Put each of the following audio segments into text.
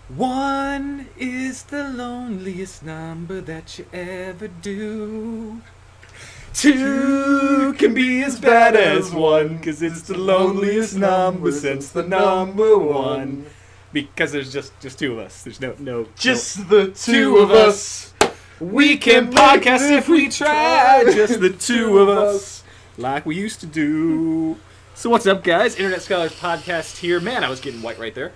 One is the loneliest number that you ever do. Two can be as bad as one, 'cause it's the loneliest number since the number one. Because there's just two of us. There's no Just the two of us. We can podcast if we try. Just the two of us, like we used to do. So what's up, guys? Internet Scholars Podcast here. Man, I was getting white right there.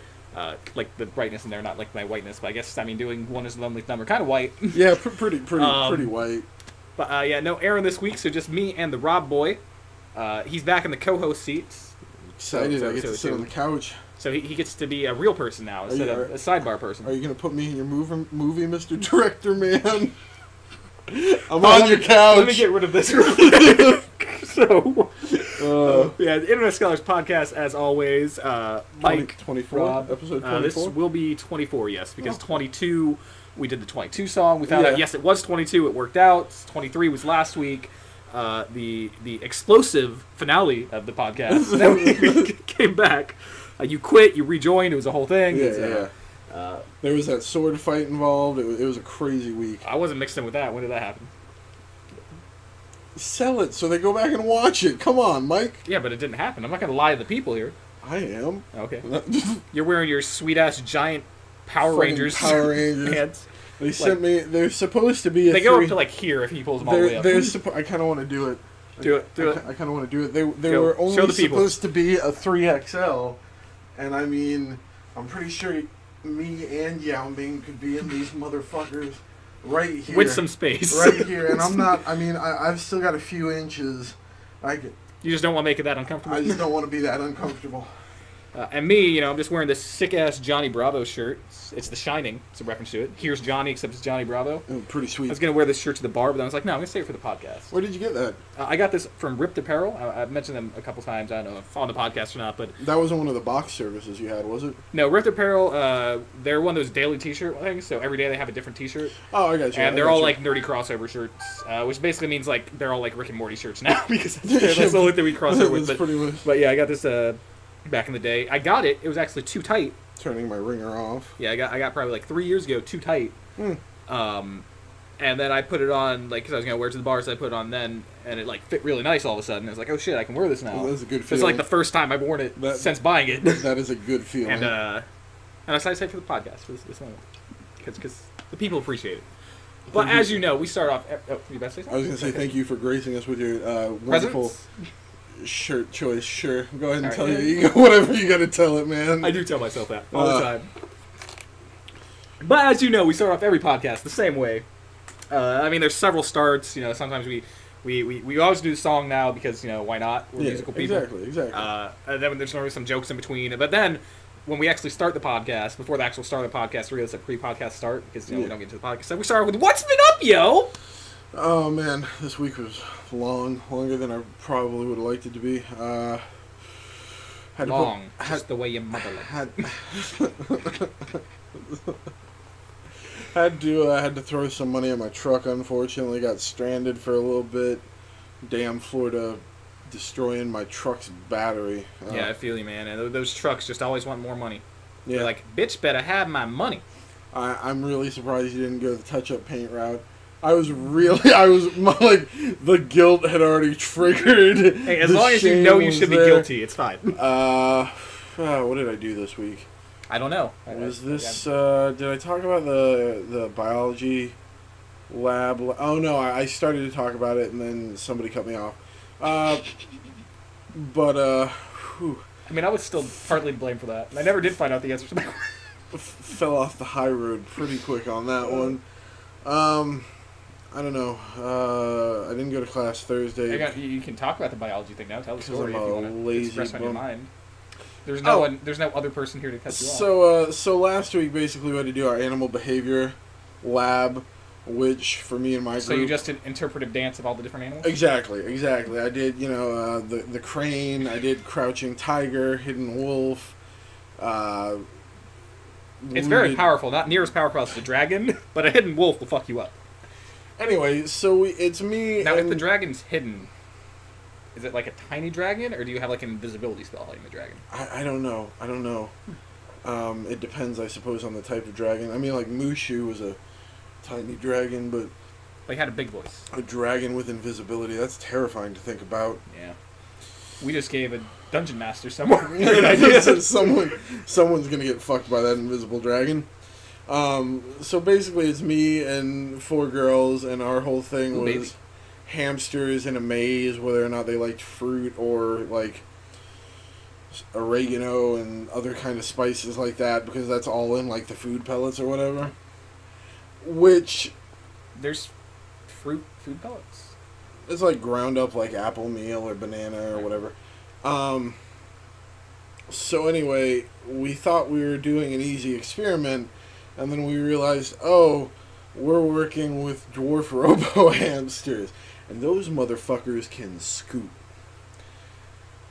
Like the brightness in there, not like my whiteness, but I guess doing one is the loneliest number, kind of white. Yeah, pretty white. But yeah, no Aaron this week, so just me and the Rob boy. He's back in the co-host seats. Excited, I get to sit on the couch. So he gets to be a real person now instead of a sidebar person. Are you going to put me in your movie, Mr. Director, man? I'm on your couch. Let me get rid of this real quick. So, yeah, the Internet Scholars Podcast, as always. Mike, 24, Rob, episode 24? This will be 24, yes, because 22, we did the 22 song. We found out, yes, it was 22. It worked out. 23 was last week. The explosive finale of the podcast. Then we came back. You quit, you rejoined, it was a whole thing. Yeah. There was that sword fight involved. It was a crazy week. I wasn't mixed in with that. When did that happen? Sell it so they go back and watch it. Come on, Mike. Yeah, but it didn't happen. I'm not going to lie to the people here. I am. Okay. You're wearing your sweet-ass giant Power Rangers pants. They sent me... They're supposed to be They go up to, like, here if he pulls them all the way up. I kind of want to do it. Do it. I kind of want to do it. They were only supposed to be a 3XL. And I mean, I'm pretty sure me and Yao Ming could be in these motherfuckers right here. With some space. Right here. And I'm not, I mean, I've still got a few inches. You just don't want to make it that uncomfortable? I just don't want to be that uncomfortable. And me, I'm just wearing this sick-ass Johnny Bravo shirt. It's The Shining. It's a reference to it. Here's Johnny, except it's Johnny Bravo. Oh, pretty sweet. I was going to wear this shirt to the bar, but then I was like, no, I'm going to save it for the podcast. Where did you get that? I got this from Ripped Apparel. I've mentioned them a couple times. I don't know if on the podcast or not, but... That wasn't one of the box services you had, was it? No, Ripped Apparel, they're one of those daily t-shirt things, so every day they have a different t-shirt. Oh, I got you. And they're all, like, nerdy crossover shirts, which basically means, like, they're all, like, Rick and Morty shirts now, because that's the only thing we cross over with. But yeah, I got this... back in the day. I got it. It was actually too tight. Turning my ringer off. Yeah, I got probably like 3 years ago, too tight. And then I put it on, like, because I was going to wear it to the bar, so I put it on then, and it, like, fit really nice all of a sudden. I was like, oh, shit, I can wear this now. Well, that's a good feeling. It's like the first time I've worn it since buying it. That is a good feeling. And I decided to say it for the podcast, for this moment. Because the people appreciate it. But as you know, we start off... Oh, you about to say something? I was going to say thank you for gracing us with your wonderful... shirt choice, sure. Go ahead and tell you whatever you got to tell it, man. I do tell myself that all the time. But as you know, we start off every podcast the same way. I mean, there's several starts. Sometimes we always do the song now because why not? We're musical people. Exactly. And then there's always some jokes in between. But then when we actually start the podcast, before the actual start of the podcast, we do a pre-podcast start because we don't get into the podcast. So we start with "What's been up, yo?" Oh man, this week was longer than I probably would have liked it to be. Just the way your mother had to throw some money at my truck. Unfortunately, got stranded for a little bit. Damn Florida, destroying my truck's battery. Yeah, I feel you, man. And those trucks just always want more money. Yeah, they're like, bitch, better have my money. I'm really surprised you didn't go the touch-up paint route. The guilt had already triggered. Hey, as long as you know you should be guilty, it's fine. What did I do this week? I don't know. Did I talk about the biology lab? Oh no, I started to talk about it and then somebody cut me off. I mean, I was still partly to blame for that. I never did find out the answer to that. Fell off the high road pretty quick on that one. I don't know. I didn't go to class Thursday. You can talk about the biology thing now. Tell the story if you want to express on your mind. There's no other person here to cut you off. So last week basically we had to do our animal behavior lab, which for me and my group. So you just did interpretive dance of all the different animals? Exactly. I did the crane. I did crouching tiger, hidden wolf. It's very powerful. Not near as powerful as the dragon, but a hidden wolf will fuck you up. Anyway, so it's me. Now, if the dragon's hidden, is it like a tiny dragon, or do you have like an invisibility spell hiding the dragon? I don't know. It depends, I suppose, on the type of dragon. I mean, like, Mushu was a tiny dragon, but... They had a big voice. A dragon with invisibility. That's terrifying to think about. Yeah. We just gave a dungeon master somewhere. Someone's going to get fucked by that invisible dragon. So basically it's me and 4 girls, and our whole thing was hamsters in a maze, whether or not they liked fruit or, like, oregano and other kind of spices like that, because that's all in, like, the food pellets or whatever. Which... There's food pellets. It's like ground up, like, apple meal or banana or whatever. So anyway, we thought we were doing an easy experiment, and then we realized, oh, we're working with dwarf robo hamsters, and those motherfuckers can scoot.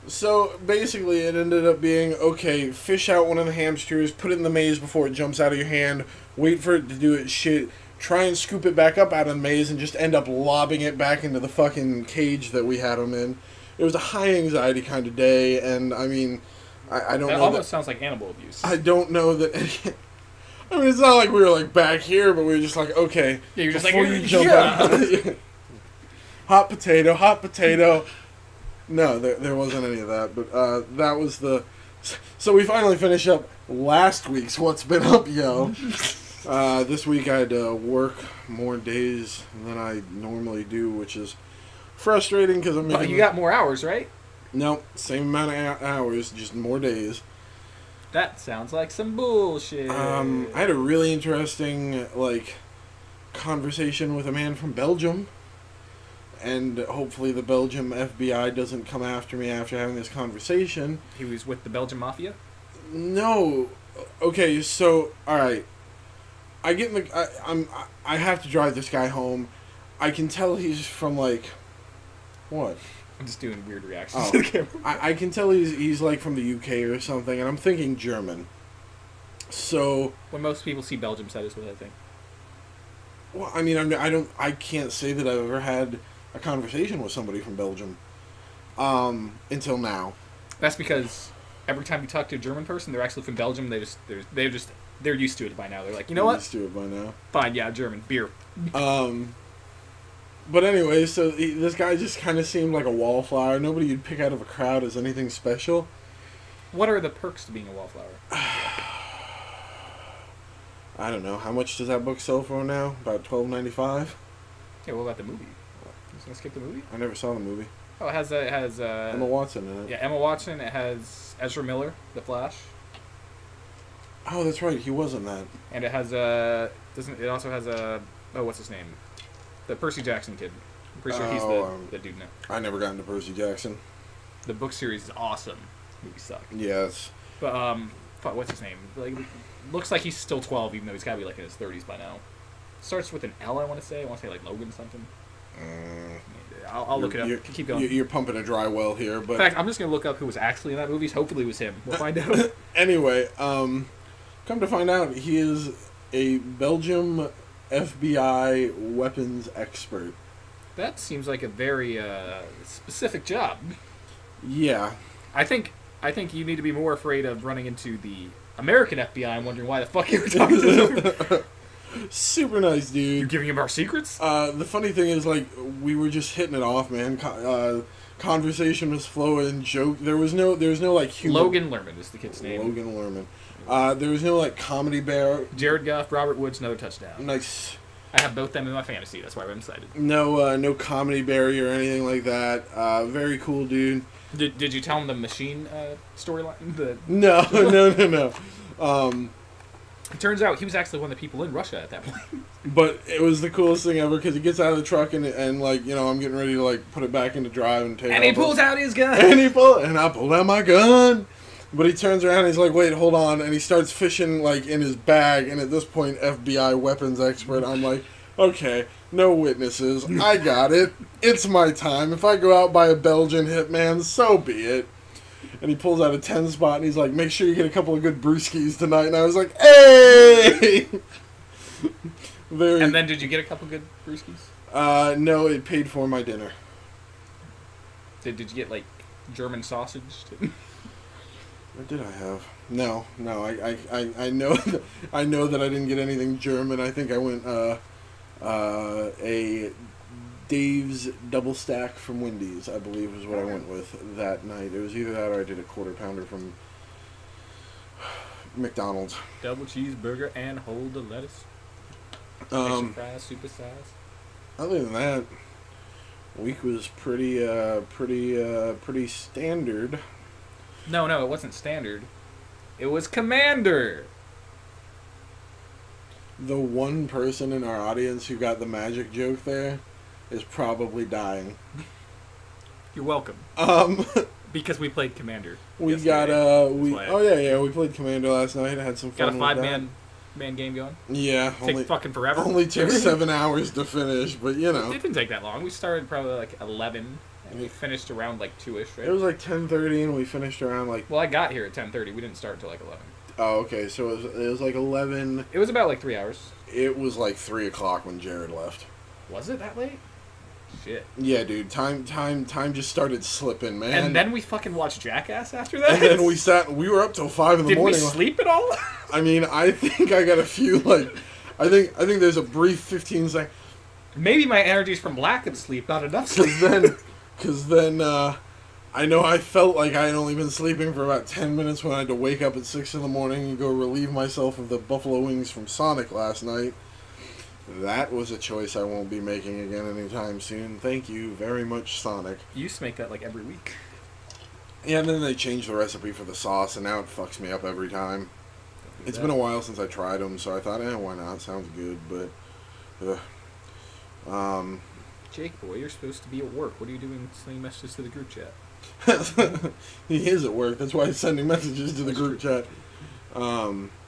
So basically it ended up being, okay, fish out one of the hamsters, put it in the maze before it jumps out of your hand, wait for it to do its shit, try and scoop it back up out of the maze, and just end up lobbing it back into the fucking cage that we had them in. It was a high anxiety kind of day, and I mean, I don't know. That almost sounds like animal abuse. I don't know that. I mean, it's not like we were like back here, but we were just like, okay. Yeah, you're just like, you jump out. Hot potato, hot potato. No, there wasn't any of that, but that was the. So we finally finished up last week's What's Been Up, Yo. This week I had to work more days than I normally do, which is frustrating because I'm. But you got more hours, right? No, same amount of hours, just more days. That sounds like some bullshit. I had a really interesting, like, conversation with a man from Belgium, and hopefully the Belgium FBI doesn't come after me after having this conversation. He was with the Belgian Mafia? No. Okay, so, alright. I get in the... I have to drive this guy home. I can tell he's from, like... What? I'm just doing weird reactions to the camera. I can tell he's like from the UK or something, and I'm thinking German. So... When most people see Belgium said is what I think. Well, I mean, I can't say that I've ever had a conversation with somebody from Belgium. Until now. That's because every time you talk to a German person, they're actually from Belgium. They're used to it by now. They're like, you know what? Used to it by now. Fine, yeah, German beer. But anyway, so this guy just kind of seemed like a wallflower. Nobody you'd pick out of a crowd as anything special. What are the perks to being a wallflower? I don't know. How much does that book sell for now? About $12.95. Yeah, what about the movie? You gonna skip the movie? I never saw the movie. Oh, it has Emma Watson in it. Yeah, Emma Watson. It has Ezra Miller, The Flash. Oh, that's right. He was in that. And it has it also has what's his name? The Percy Jackson kid. I'm pretty sure he's the dude now. I never got into Percy Jackson. The book series is awesome. The movie sucked. Yes. But what's his name? Like, looks like he's still 12, even though he's got to be like in his 30s by now. Starts with an L, I want to say. I want to say like Logan something. I'll look it up. Keep going. You're pumping a dry well here, but in fact, I'm just gonna look up who was actually in that movie. Hopefully, it was him. We'll find out. Anyway, come to find out, he is a Belgium FBI weapons expert. That seems like a very specific job. Yeah. I think you need to be more afraid of running into the American FBI and wondering why the fuck you were talking to them. Super nice dude. You're giving him our secrets? The funny thing is, like, we were just hitting it off, man. Conversation was flowing, joke. There was no like humor. Logan Lerman is the kid's name. Logan Lerman. There was no like comedy bear. Jared Goff, Robert Woods, another touchdown. Nice. I have both them in my fantasy. That's why I'm excited. No comedy barrier or anything like that. Very cool dude. Did you tell him the machine storyline? No. It turns out he was actually one of the people in Russia at that point. But it was the coolest thing ever because he gets out of the truck and like, you know, I'm getting ready to like put it back into drive and take. And he pulls out his gun. And I pulled out my gun. But he turns around and he's like, wait, hold on. And he starts fishing, like, in his bag. And at this point, FBI weapons expert, I'm like, okay, no witnesses. I got it. It's my time. If I go out by a Belgian hitman, so be it. And he pulls out a 10 spot and he's like, make sure you get a couple of good brewskis tonight. And I was like, hey! And then did you get a couple good brewskis? No, it paid for my dinner. Did you get, like, German sausage? What did I have? No. I know. I know that I didn't get anything German. I think I went a Dave's double stack from Wendy's, I believe, is what I went with that night. It was either that or I did a quarter pounder from McDonald's. Double cheeseburger and hold the lettuce. Extra fries, super size. Other than that, week was pretty standard. No, it wasn't standard. It was Commander. The one person in our audience who got the magic joke there is probably dying. You're welcome. Because we played Commander. We played Commander last night. I had some fun. Got a 5-man game going. Yeah, take fucking forever. Only took 7 hours to finish, but you know. It didn't take that long. We started probably like 11, and we finished around like 2ish, right? It was like 10:30, and we finished around like. Well, I got here at 10:30. We didn't start until like 11. Oh, okay. So it was like 11. It was about like 3 hours. It was like 3 o'clock when Jared left. Was it that late? Shit. Yeah, dude. Time just started slipping, man. And then we fucking watched Jackass after that? And then we were up till 5 in the morning. Did we sleep at all? I mean, I think I got a few, like, I think there's a brief 15 seconds. Maybe my energy's from lack of sleep, not enough sleep. Because then, I know I felt like I had only been sleeping for about 10 minutes when I had to wake up at 6 in the morning and go relieve myself of the buffalo wings from Sonic last night. That was a choice I won't be making again anytime soon. Thank you very much, Sonic. You used to make that like every week. Yeah, and then they changed the recipe for the sauce, and now it fucks me up every time. It's been a while since I tried them, so I thought, why not? Sounds good, but... Jake, boy, you're supposed to be at work. What are you doing sending messages to the group chat? He is at work. That's why he's sending messages to the group chat.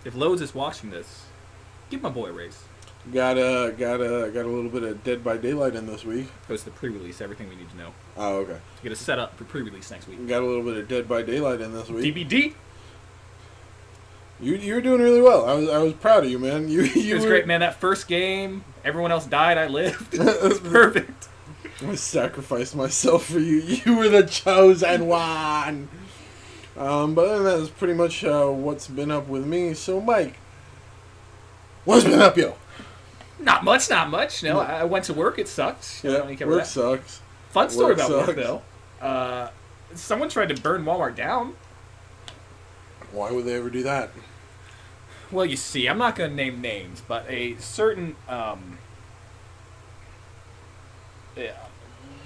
If Lowe's is watching this, give my boy a raise. Got a little bit of Dead by Daylight in this week. That was the pre-release. Everything we need to know. Oh, okay. To get a setup for pre-release next week. Got a little bit of Dead by Daylight in this week. DVD. You're doing really well. I was proud of you, man. It was great, man. That first game, everyone else died. I lived. It was perfect. I sacrificed myself for you. You were the chosen one. But other than that, that's pretty much what's been up with me. So, Mike, what's been up, yo? Not much. No, I went to work. It sucked. Work sucks. Fun story about work, though. Someone tried to burn Walmart down. Why would they ever do that? Well, you see, I'm not going to name names, but a certain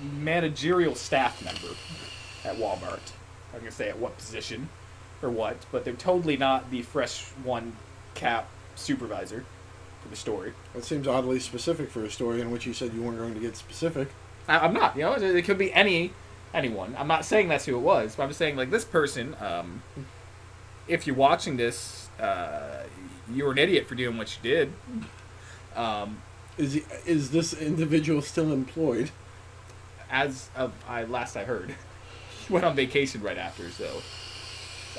managerial staff member at Walmart, I'm going to say at what position or what, but they're totally not the fresh one cap supervisor for the story. That seems oddly specific for a story in which you said you weren't going to get specific. I'm not. It could be anyone. I'm not saying that's who it was, but I'm saying, like, this person, if you're watching this, you were an idiot for doing what you did. Is this individual still employed? As of last I heard, he went on vacation right after, so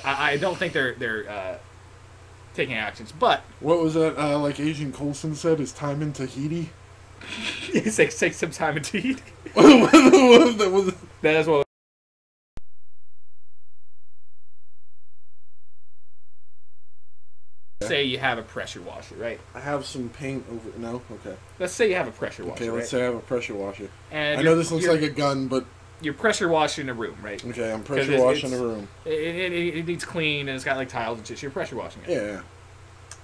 I don't think they're taking actions. But what was that? Like Agent Coulson said, is time in Tahiti. It's like take some time in Tahiti. That is what. Say you have a pressure washer, right? I have some paint over. No, okay. Let's say you have a pressure washer. Okay, let's say I have a pressure washer. And I know this looks like a gun, but you're pressure washing a room, right? Okay, I'm pressure washing a room. It needs clean, and it's got like tiles and shit. So you're pressure washing it. Yeah.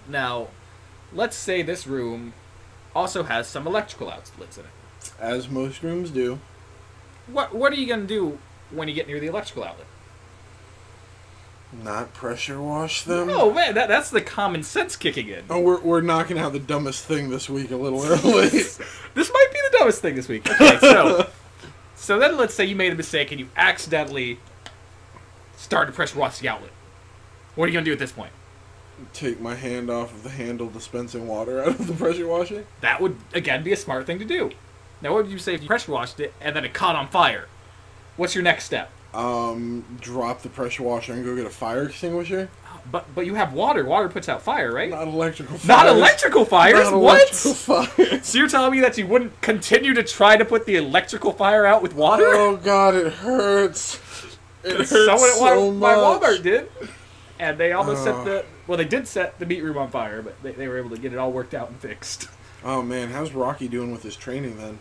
Now, let's say this room also has some electrical outlets in it. As most rooms do. What are you gonna do when you get near the electrical outlet? Not pressure wash them? Oh man, that's the common sense kicking in. Oh, we're knocking out the dumbest thing this week a little early. This might be the dumbest thing this week. Okay, so then let's say you made a mistake and you accidentally started to pressure wash the outlet. What are you gonna do at this point? Take my hand off of the handle dispensing water out of the pressure washer? That would again be a smart thing to do. Now, what would you say if you pressure washed it and then it caught on fire? What's your next step? Drop the pressure washer and go get a fire extinguisher. But you have water. Water puts out fire, right? Not electrical fires. Not electrical fires? Not what? Electrical fires. So you're telling me that you wouldn't continue to try to put the electrical fire out with water? Oh God, it hurts. It hurts Someone so at my much. Walmart did. And they almost they did set the meat room on fire, but they were able to get it all worked out and fixed. Oh man, how's Rocky doing with his training then?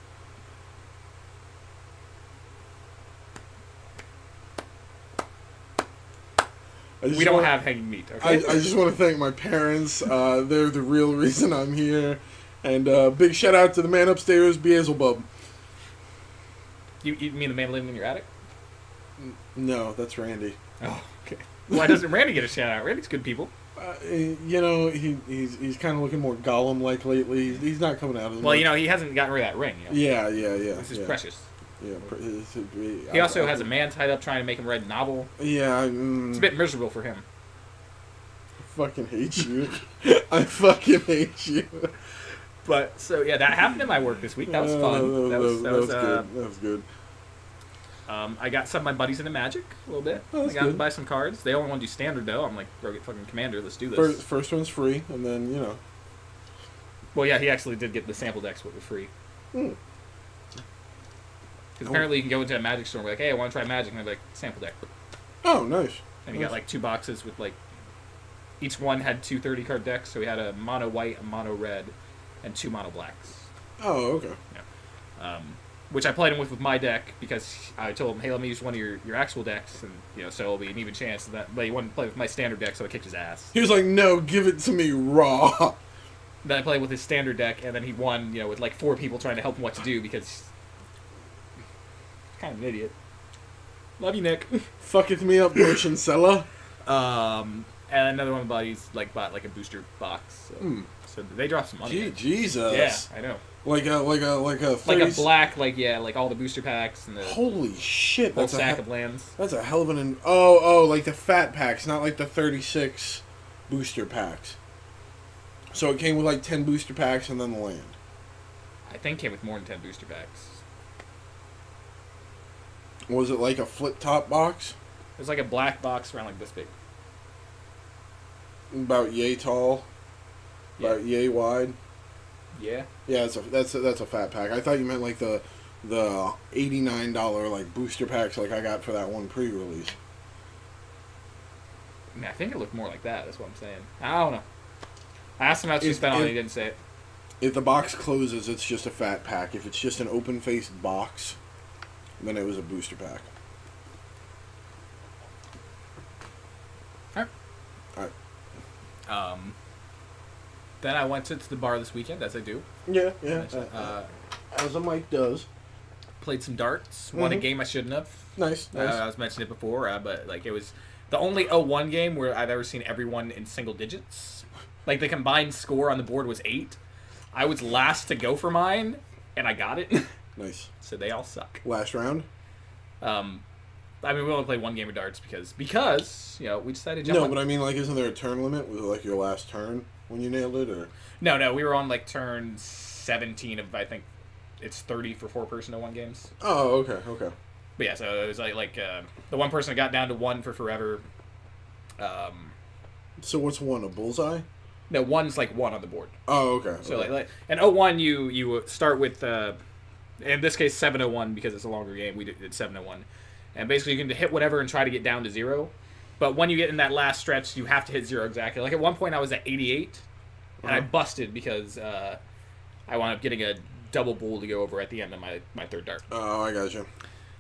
We don't have hanging meat, okay? I just want to thank my parents. They're the real reason I'm here. And big shout out to the man upstairs, Beelzebub. You mean the man living in your attic? No, that's Randy. Oh, okay. Why doesn't Randy get a shout out? Randy's good people. You know, he's kind of looking more Gollum-like lately. He's not coming out as much. Well, you know, he hasn't gotten rid of that ring. You know? Yeah. This is precious. Yeah. He also has a man tied up trying to make him write a novel. Yeah. It's a bit miserable for him. I fucking hate you. I fucking hate you. But, so, yeah, that happened in my work this week. That was fun. That was good. That was good. I got some of my buddies into Magic a little bit. Oh, I got to buy some cards. They only want to do Standard, though. I'm like, bro, get fucking Commander. Let's do this. First one's free, and then, you know. Well, yeah, he actually did get the sample decks with free. Because apparently you can go into a Magic store and be like, hey, I want to try Magic. And they're like, sample deck. Oh, nice. And you got like 2 boxes with like, each one had 2 30-card decks. So we had a mono white, a mono red, and 2 mono blacks. Oh, okay. Yeah. Which I played him with my deck because I told him, hey, let me use one of your actual decks, and you know, so it'll be an even chance. But he wanted to play with my standard deck, so I kicked his ass. He was like, no, give it to me raw. Then I played with his standard deck, and then he won, you know, with like 4 people trying to help him what to do because he's kind of an idiot. Love you, Nick. Fucketh me up, Merchant Seller. And another one of my buddies like bought like a booster box, so they dropped some money. Jesus. Yeah, I know. Like a 30... like a black, like all the booster packs and the holy shit, whole stack of lands. That's a hell of an oh, like the fat packs, not like the 36 booster packs. So it came with like 10 booster packs and then the land. I think it came with more than 10 booster packs. Was it like a flip top box? It was like a black box around like this big. About yay tall. Yeah. About yay wide. Yeah. Yeah, that's a fat pack. I thought you meant like the $89 like booster packs like I got for that one pre-release. I mean, I think it looked more like that. That's what I'm saying. I don't know. I asked him how much he spent on it. He didn't say it. If the box closes, it's just a fat pack. If it's just an open-faced box, then it was a booster pack. All right. Then I went to the bar this weekend, as I do. Yeah. As a Mike does. Played some darts. Won a game I shouldn't have. Nice. I was mentioning it before, but like it was the only 0-1 game where I've ever seen everyone in single digits. Like the combined score on the board was 8. I was last to go for mine, and I got it. Nice. So they all suck. Last round? I mean, we only played 1 game of darts because you know we decided to jump. No, but I mean, like, isn't there a turn limit? Was it like your last turn when you nailed it, or? No, we were on like turn 17 of I think it's 30 for 4-person 0-1 games. Oh, okay. But yeah, so it was like the one person got down to 1 for forever. So what's 1? A bullseye? No, 1's like 1 on the board. Oh, okay. So like and 0-1 you start with in this case 7-0-1 because it's a longer game. We did 7-0-1. And basically, you can hit whatever and try to get down to 0. But when you get in that last stretch, you have to hit 0 exactly. Like, at one point, I was at 88, and I busted because I wound up getting a double bull to go over at the end of my 3rd dart. Oh, I got you.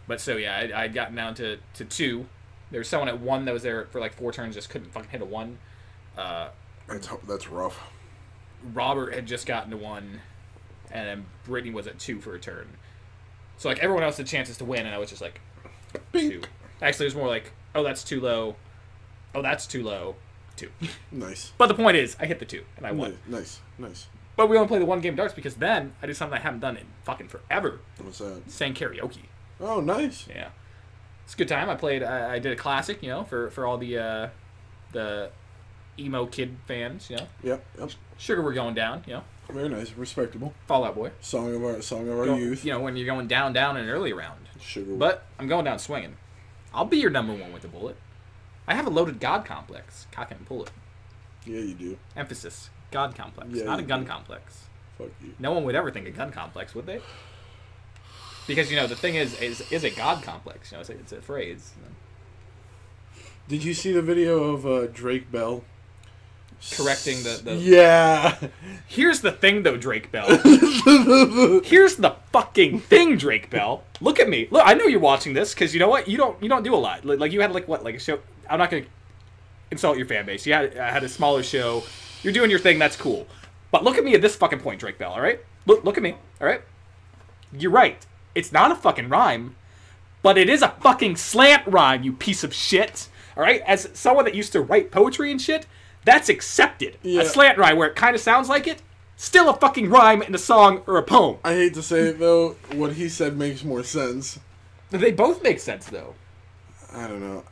But so, yeah, I'd gotten down to 2. There was someone at 1 that was there for, like, 4 turns, just couldn't fucking hit a 1. That's rough. Robert had just gotten to 1, and then Brittany was at 2 for a turn. So, like, everyone else had chances to win, and I was just like... Bing. 2. Actually, it was more like, oh, that's too low. Oh, that's too low. 2. Nice. But the point is, I hit the 2, and I won. Nice. But we only played the 1 game of darts because then I did something I haven't done in fucking forever. What's that? Sang karaoke. Oh, nice. Yeah. It's a good time. I did a classic, you know, for all the emo kid fans, you know. Yep. Sugar We're Going Down, you know. Very nice. Respectable. Fall Out Boy. Song of our youth. You know, when you're going down in an early round. Sugar. But I'm going down swinging. I'll be your number 1 with a bullet. I have a loaded God complex. Cock it and pull it. Yeah, you do. Emphasis. God complex. Yeah, not a gun complex. Fuck you. No one would ever think a gun complex, would they? Because, you know, the thing is a God complex. You know, it's a phrase. Did you see the video of Drake Bell? Correcting the... Yeah. Here's the thing, though, Drake Bell. Here's the fucking thing, Drake Bell. Look at me. Look, I know you're watching this, because you know what? You don't do a lot. Like, you had, like, what? Like, a show... I'm not going to insult your fan base. You had a smaller show. You're doing your thing. That's cool. But look at me at this fucking point, Drake Bell, all right? Look at me, all right? You're right. It's not a fucking rhyme, but it is a fucking slant rhyme, you piece of shit. All right? As someone that used to write poetry and shit... That's accepted. Yeah. A slant rhyme where it kind of sounds like it, still a fucking rhyme in a song or a poem. I hate to say it, though, what he said makes more sense. They both make sense, though. I don't know.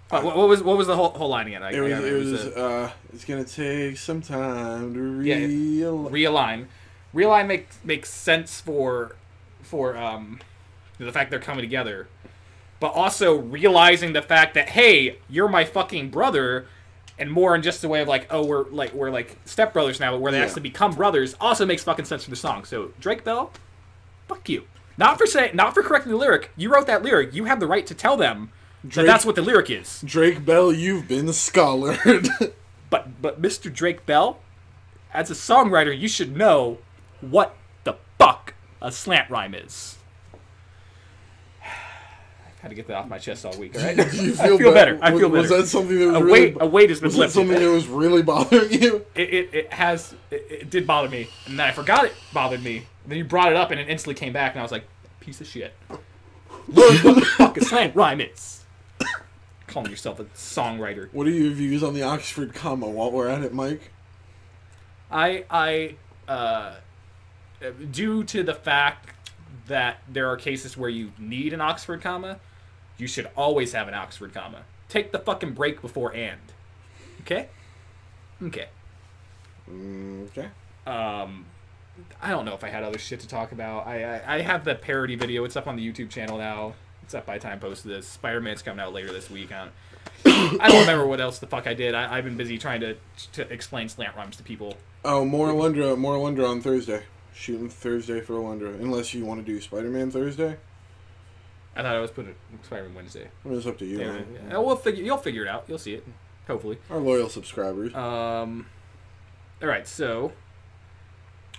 What was the whole line again? It's going to take some time to realign. Realign makes sense for the fact they're coming together. But also realizing the fact that, hey, you're my fucking brother... And more in just a way of like, oh, we're like stepbrothers now, but where they actually become brothers also makes fucking sense for the song. So Drake Bell, fuck you. Not for correcting the lyric. You wrote that lyric. You have the right to tell them that that's what the lyric is. Drake Bell, you've been scholared. but Mr. Drake Bell, as a songwriter, you should know what the fuck a slant rhyme is. Had to get that off my chest all week, all right? I feel better. I feel better. Was that something that was a weight has been lifted? Was that something that was really bothering you? It did bother me, and then I forgot it bothered me. And then you brought it up, and it instantly came back, and I was like, piece of shit. Learn what the fuck a slant rhyme is. Calling yourself a songwriter. What are your views on the Oxford comma while we're at it, Mike? Due to the fact that there are cases where you need an Oxford comma, you should always have an Oxford comma. Take the fucking break before and. Okay? Okay. Okay. I don't know if I had other shit to talk about. I have the parody video. It's up on the YouTube channel now. It's up by the time I posted this. Spider-Man's coming out later this week. I don't remember what else the fuck I did. I've been busy trying to explain slant rhymes to people. Oh, more Alundra on Thursday. Shooting Thursday for Alundra. Unless you want to do Spider-Man Thursday. I thought I was putting Spider-Man Wednesday. Well, it's up to you. Yeah. You'll figure it out. You'll see it. Hopefully. Our loyal subscribers. All right, so.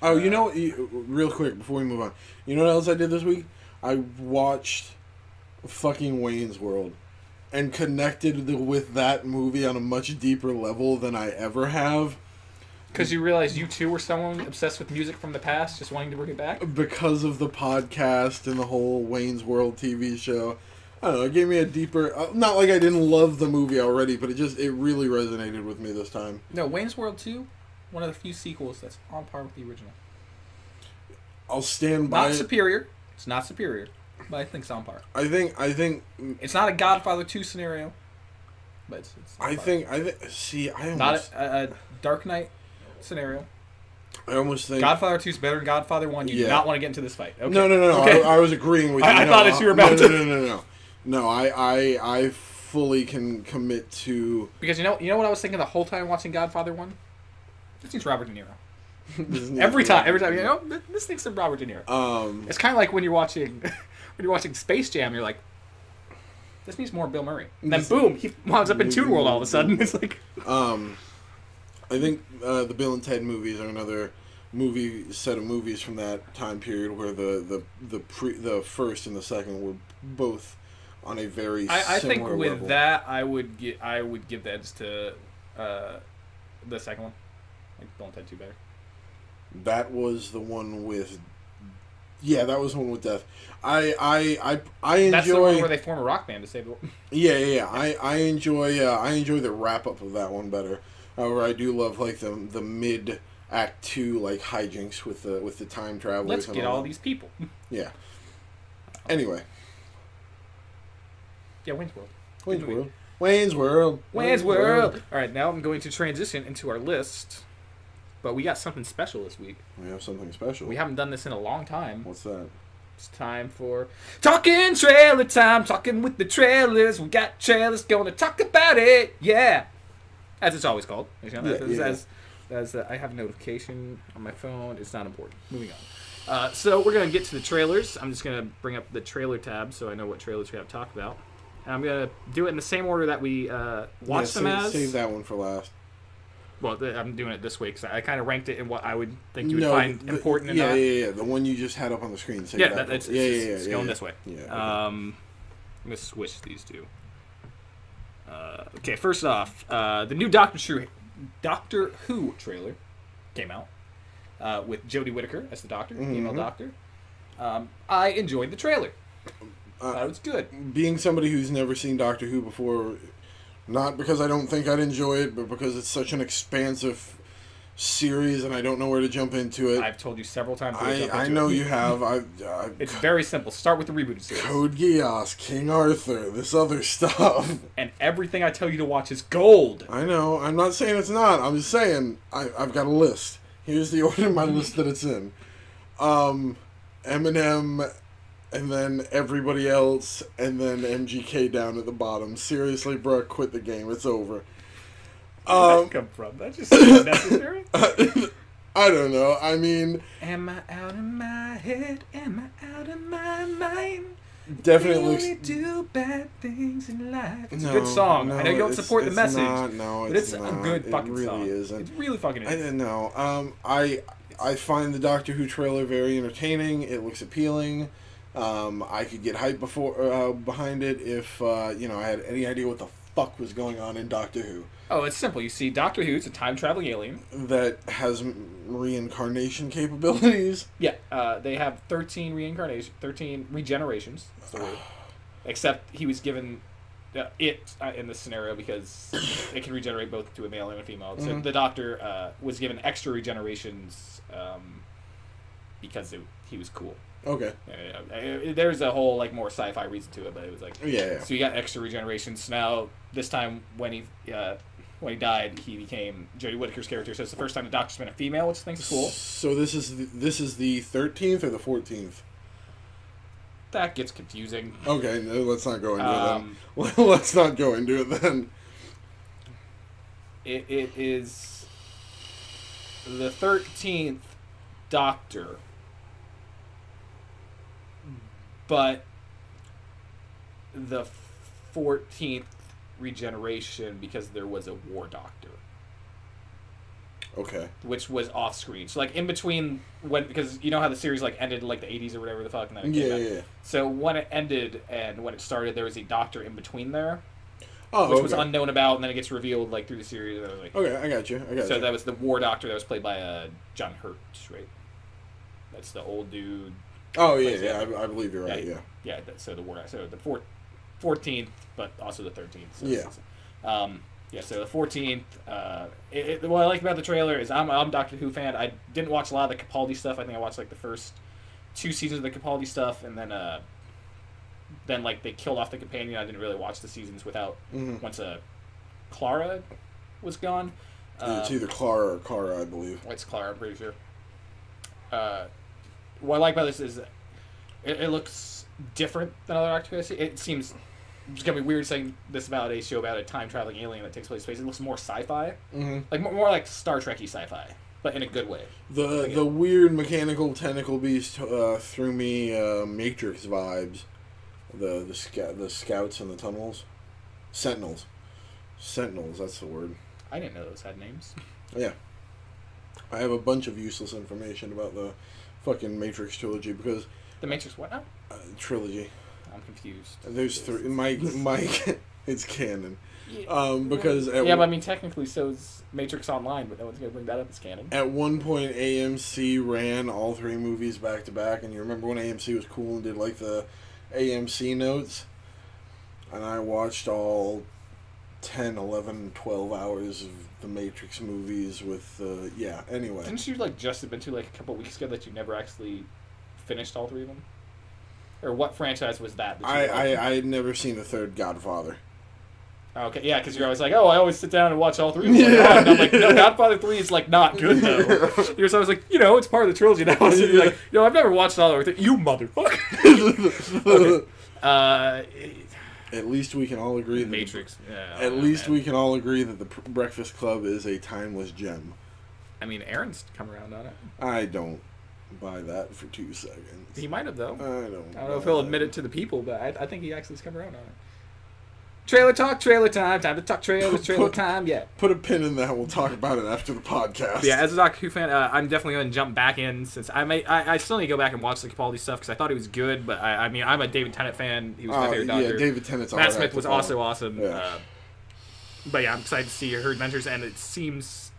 Oh, you know, real quick before we move on. You know what else I did this week? I watched fucking Wayne's World and connected with that movie on a much deeper level than I ever have. Because you realized you too were someone obsessed with music from the past, just wanting to bring it back? Because of the podcast and the whole Wayne's World TV show. I don't know, it gave me a deeper... not like I didn't love the movie already, but it really resonated with me this time. No, Wayne's World 2, one of the few sequels that's on par with the original. I'll stand by Not superior. It's not superior, but I think it's on par. I think... It's not a Godfather 2 scenario, but it's I think... See, I almost... Not a Dark Knight scenario. I almost think Godfather 2 is better than Godfather 1. You do not want to get into this fight. Okay. No. Okay. I was agreeing with you. I thought that you were about to. No, I fully can commit to... Because you know what I was thinking the whole time watching Godfather 1? This needs Robert De Niro. Every time, you know, this needs some Robert De Niro. It's kind of like when you're watching Space Jam, you're like, this needs more Bill Murray. And then boom, he winds up in Toon World all of a sudden. It's like... I think the Bill and Ted movies are another set of movies from that time period where the first and the second were both on a very I similar think with level. that I would give the edge to the second one. Like Bill and Ted 2 better. That was the one with... Yeah, that was the one with Death. I enjoy... That's the one where they form a rock band to save the world. Yeah. I enjoy the wrap up of that one better. However, I do love like the mid Act 2 like hijinks with the time travelers. Let's get all these people. Yeah. Anyway. Yeah, Wayne's World. Wayne's World. All right, now I'm going to transition into our list. But we got something special this week. We have something special. We haven't done this in a long time. What's that? It's time for Talking Trailer Time. Talking with the trailers. We got trailers. Going to talk about it. Yeah. As it's always called. You know, as I have a notification on my phone. It's not important. Moving on. So we're going to get to the trailers. I'm just going to bring up the trailer tab so I know what trailers we have to talk about. And I'm gonna do it in the same order that we watched them as. Save that one for last. Well, I'm doing it this way because I kind of ranked it in what I would think you would find important. Yeah. The one you just had up on the screen. Save it's going this way. Yeah. Okay. I'm gonna switch these two. Okay, first off, the new Doctor Who trailer came out with Jodie Whittaker as the Doctor, female Doctor. I enjoyed the trailer. It was good. Being somebody who's never seen Doctor Who before, not because I don't think I'd enjoy it, but because it's such an expansive series and I don't know where to jump into it. I've told you several times. I know you have. It's very simple. Start with the rebooted series. Code Geass, King Arthur, this other stuff. And everything I tell you to watch is gold. I know. I'm not saying it's not. I'm just saying I've got a list. Here's the order of my list that it's in. Eminem, and then everybody else, and then MGK down at the bottom. Seriously, bro, quit the game. It's over. Where did that come from? That just seems necessary. I don't know. I mean, am I out of my head? Am I out of my mind? Definitely. We only do bad things in life. It's a good song. I know you don't support the message. But it's a good fucking song. It really isn't. It really fucking is. I don't know. I find the Doctor Who trailer very entertaining. It looks appealing. I could get hype behind it if I had any idea what the fuck was going on in Doctor Who. Oh, it's simple. You see, Doctor Who, it's a time-traveling alien. That has reincarnation capabilities. Yeah, they have 13 regenerations. That's the word. Except he was given in this scenario because it can regenerate both to a male and a female. So the Doctor was given extra regenerations because he was cool. Okay. There's a whole more sci-fi reason to it, but it was yeah. So you got extra regenerations. Now this time when he died, he became Jodie Whittaker's character. So it's the first time the Doctor's been a female, which I think is cool. So this is the 13th or the 14th. That gets confusing. Okay, no, let's not go into it then. Let's not go into it then. It is the 13th Doctor. But the 14th regeneration because there was a War Doctor. Okay. Which was off screen. So in between because you know how the series ended in the 80s or whatever the fuck, and then it came back. So when it ended and when it started, there was a Doctor in between there. Which was unknown about, and then it gets revealed through the series. And I was okay, I got you. So that was the War Doctor that was played by John Hurt, right? That's the old dude. Oh yeah, I believe you're right. Yeah. So the 14th, but also the 13th. So So the 14th. What I like about the trailer is I'm a Doctor Who fan. I didn't watch a lot of the Capaldi stuff. I think I watched the first 2 seasons of the Capaldi stuff, and then they killed off the companion. I didn't really watch the seasons without once Clara was gone. It's either Clara or Cara, I believe. It's Clara, I'm pretty sure. What I like about this is it looks different than other Doctor Who I see. It seems it's gonna be weird saying this about a show about a time traveling alien that takes place in space. It looks more sci-fi, more like Star Trek-y sci-fi, but in a good way. The weird mechanical tentacle beast threw me Matrix vibes. The scouts in the tunnels, Sentinels. That's the word. I didn't know those had names. Yeah, I have a bunch of useless information about the fucking Matrix trilogy because the Matrix what now? Trilogy. I'm confused. There's 3. Mike, it's canon. Because but I mean technically so is Matrix Online, but no one's gonna bring that up as canon. At one point, AMC ran all 3 movies back to back, and you remember when AMC was cool and did the AMC notes, and I watched all 10, 11, 12 hours of the Matrix movies with, anyway. Didn't you, just admit to, a couple weeks ago that you never actually finished all 3 of them? Or what franchise was that I had never seen the third Godfather. Okay, yeah, because you're always I always sit down and watch all 3 of them. Yeah. And I'm no, Godfather 3 is, not good, though. You're always it's part of the trilogy now. So you're I've never watched all of it. You motherfucker. Okay. At least we can all agree that Matrix. We can all agree that the Breakfast Club is a timeless gem. I mean, Aaron's come around on it. I don't buy that for 2 seconds. He might have though. I don't know if he'll admit it to the people, but I think he actually's come around on it. Trailer talk, trailer time. Time to talk trailer time. Yeah. Put a pin in that. We'll talk about it after the podcast. Yeah, as a Doctor Who fan, I'm definitely going to jump back in since I still need to go back and watch the Capaldi stuff because I thought he was good, but I mean, I'm a David Tennant fan. He was my favorite Doctor. Yeah, David Tennant's Matt Smith was also awesome. Yeah. But yeah, I'm excited to see Her Adventures, and it seems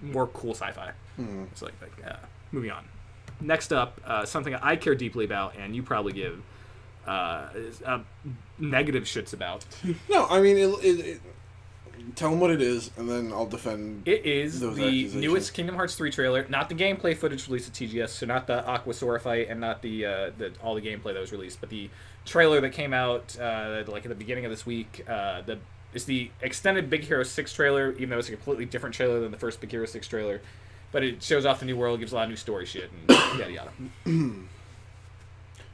more cool sci-fi. It's like moving on. Next up, something I care deeply about, and you probably give negative shits about. No, I mean, tell them what it is, and then I'll defend. It is the newest Kingdom Hearts 3 trailer, not the gameplay footage released at TGS, so not the Aqua Sora fight and not the all the gameplay that was released, but the trailer that came out like at the beginning of this week. It's the extended Big Hero 6 trailer, even though it's a completely different trailer than the first Big Hero 6 trailer. But it shows off the new world, gives a lot of new story shit, and yada yada.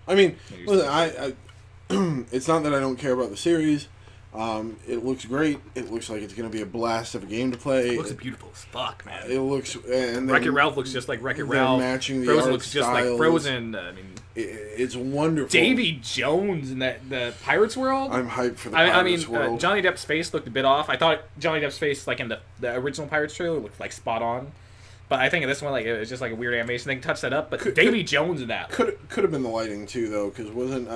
I mean, listen, I it's not that I don't care about the series. It looks great. It looks like it's going to be a blast of a game to play. It looks beautiful as fuck, man. It looks... and Wreck-It Ralph looks just like Wreck-It Ralph. Matching the Frozen art looks just styles. like Frozen. I mean... It's wonderful. Davy Jones in the Pirates world? I'm hyped for the Pirates world. Johnny Depp's face looked a bit off. I thought Johnny Depp's face, like in the original Pirates trailer, looked like spot on. But I think in this one, like, it was just like a weird animation. They can touch that up. But Davy Jones in that could have been the lighting too, though, because wasn't.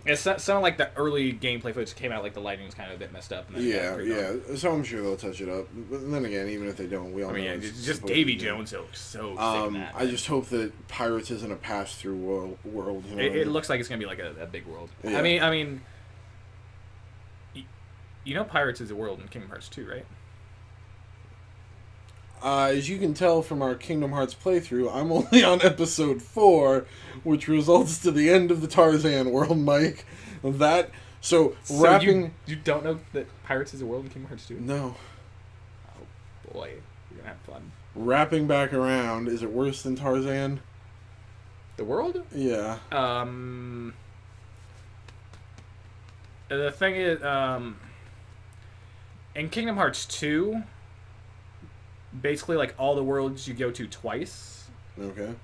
It sounded like the early gameplay footage came out like the lighting was kind of a bit messed up. And yeah. So I'm sure they'll touch it up. But then again, even if they don't, we all. I mean, just Davy Jones looks so sick in that. I just hope that Pirates isn't a pass-through world. You know it looks like it's gonna be like a big world. Yeah. I mean, you know, Pirates is a world in Kingdom Hearts 2, right? As you can tell from our Kingdom Hearts playthrough, I'm only on episode 4, which results to the end of the Tarzan world, Mike. So wrapping... You don't know that Pirates is a world in Kingdom Hearts 2? No. Oh, boy. You're going to have fun. Wrapping back around, is it worse than Tarzan? The world? Yeah. The thing is, in Kingdom Hearts 2... basically like all the worlds you go to twice. Okay.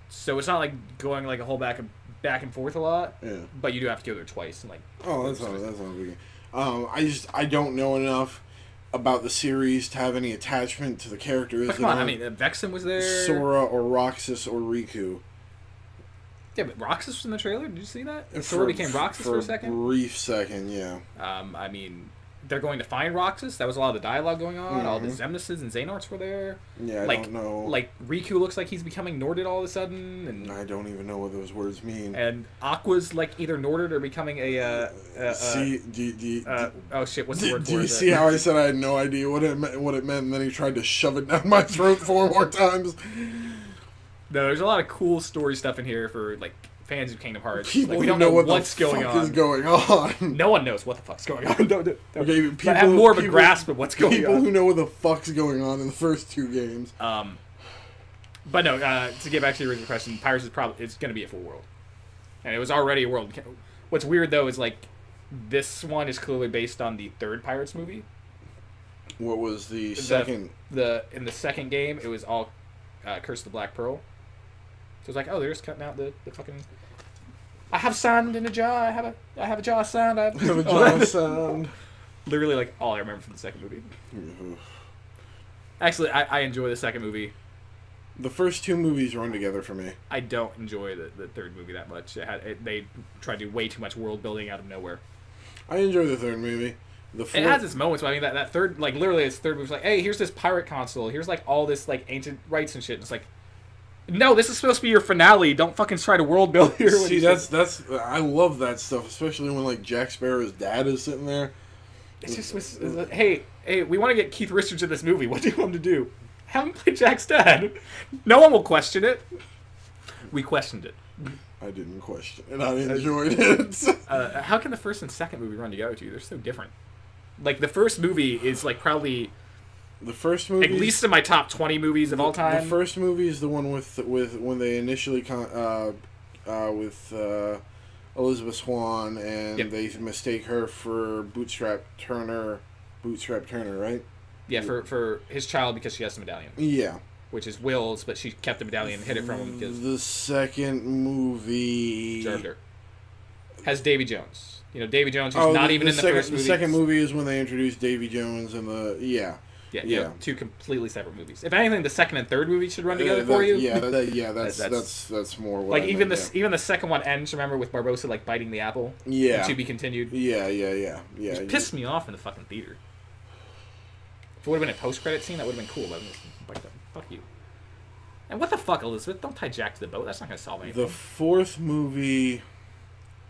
So it's not like going like a whole back and forth a lot. Yeah. But you do have to go there twice and like. Oh, that's not big. I don't know enough about the series to have any attachment to the characters. But come on, I mean, Vexen was there. Sora or Roxas or Riku. Yeah, but Roxas was in the trailer. Did you see that? Sora became Roxas for a second. Brief second, yeah. I mean. They're going to find Roxas. That was a lot of the dialogue going on. Mm-hmm. All the Xemnases and Xehanorts were there. Yeah, I don't know. Like, Riku looks like he's becoming Norded all of a sudden. And I don't even know what those words mean. And Aqua's, like, either Norded or becoming a... oh, shit, what's the word for it? Do you see how I said I had no idea what it meant, and then he tried to shove it down my throat 4 more times? No, there's a lot of cool story stuff in here for, like... fans of Kingdom Hearts. People like, we don't know what's going on. Is going on. No one knows what the fuck's going on. Don't okay, people have more of a grasp of what's going on. People who know what the fuck's going on in the first 2 games. But no, to get back to the original question, Pirates is it's going to be a full world, and it was already a world. What's weird though is like this one is clearly based on the 3rd Pirates movie. What was the second? In the second game, it was all Curse of the Black Pearl. So it's like, oh, they're just cutting out the fucking. I have sand in a jar. I have a jar of sand. I have a jar of sand. Literally, like all I remember from the second movie. Mm-hmm. Actually, I enjoy the second movie. The first 2 movies run together for me. I don't enjoy the 3rd movie that much. They tried to do way too much world building out of nowhere. I enjoy the 3rd movie. It has its moments, but I mean that third, like literally, its 3rd movie's like, hey, here's this pirate console. Here's like all this like ancient rites and shit. And it's like. No, this is supposed to be your finale. Don't fucking try to world build here. See, that's I love that stuff, especially when like Jack Sparrow's dad is sitting there. It's just hey, we want to get Keith Richards in this movie. What do you want him to do? Have him play Jack's dad. No one will question it. We questioned it. I didn't question it. I enjoyed it. How can the first and second movie run together too? They're so different. Like the first movie is like probably. The first movie, at least in my top 20 movies of all time. The first movie is the one with when they initially with Elizabeth Swann and they mistake her for Bootstrap Turner, right? Yeah, for his child because she has the medallion. Yeah, which is Will's, but she kept the medallion and hid it from him because the second movie served her. has Davy Jones. You know, Davy Jones, who's not even in the first movie. The second movie is when they introduced Davy Jones and Yeah, two completely separate movies. If anything, the second and third movie should run together for you. That's more what like even the second one ends. Remember with Barbossa like biting the apple. Yeah. To be continued. Yeah. It pissed me off in the fucking theater. If it would have been a post-credit scene, that would have been cool. But fuck you. And what the fuck, Elizabeth? Don't tie Jack to the boat. That's not gonna solve anything. The fourth movie.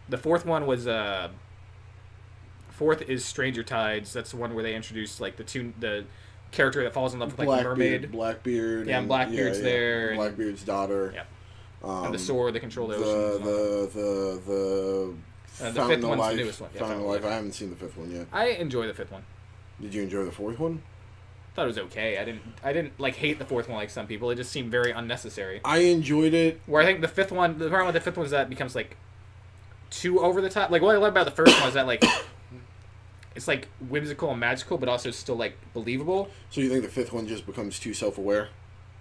The fourth one was fourth is Stranger Tides. That's the one where they introduced like the character that falls in love with like the mermaid. Blackbeard. Yeah, and Blackbeard's there. And Blackbeard's daughter. Yeah. And the sword, the control the fifth one's the newest one. Yeah, Fountain of Life. I haven't seen the fifth one yet. I enjoy the fifth one. Did you enjoy the fourth one? I thought it was okay. I didn't like hate the fourth one like some people. It just seemed very unnecessary. I enjoyed it. Where I think the problem with the fifth one is that it becomes like too over the top. Like what I love about the first one is that like it's like whimsical and magical, but also still like believable. So you think the fifth one just becomes too self-aware?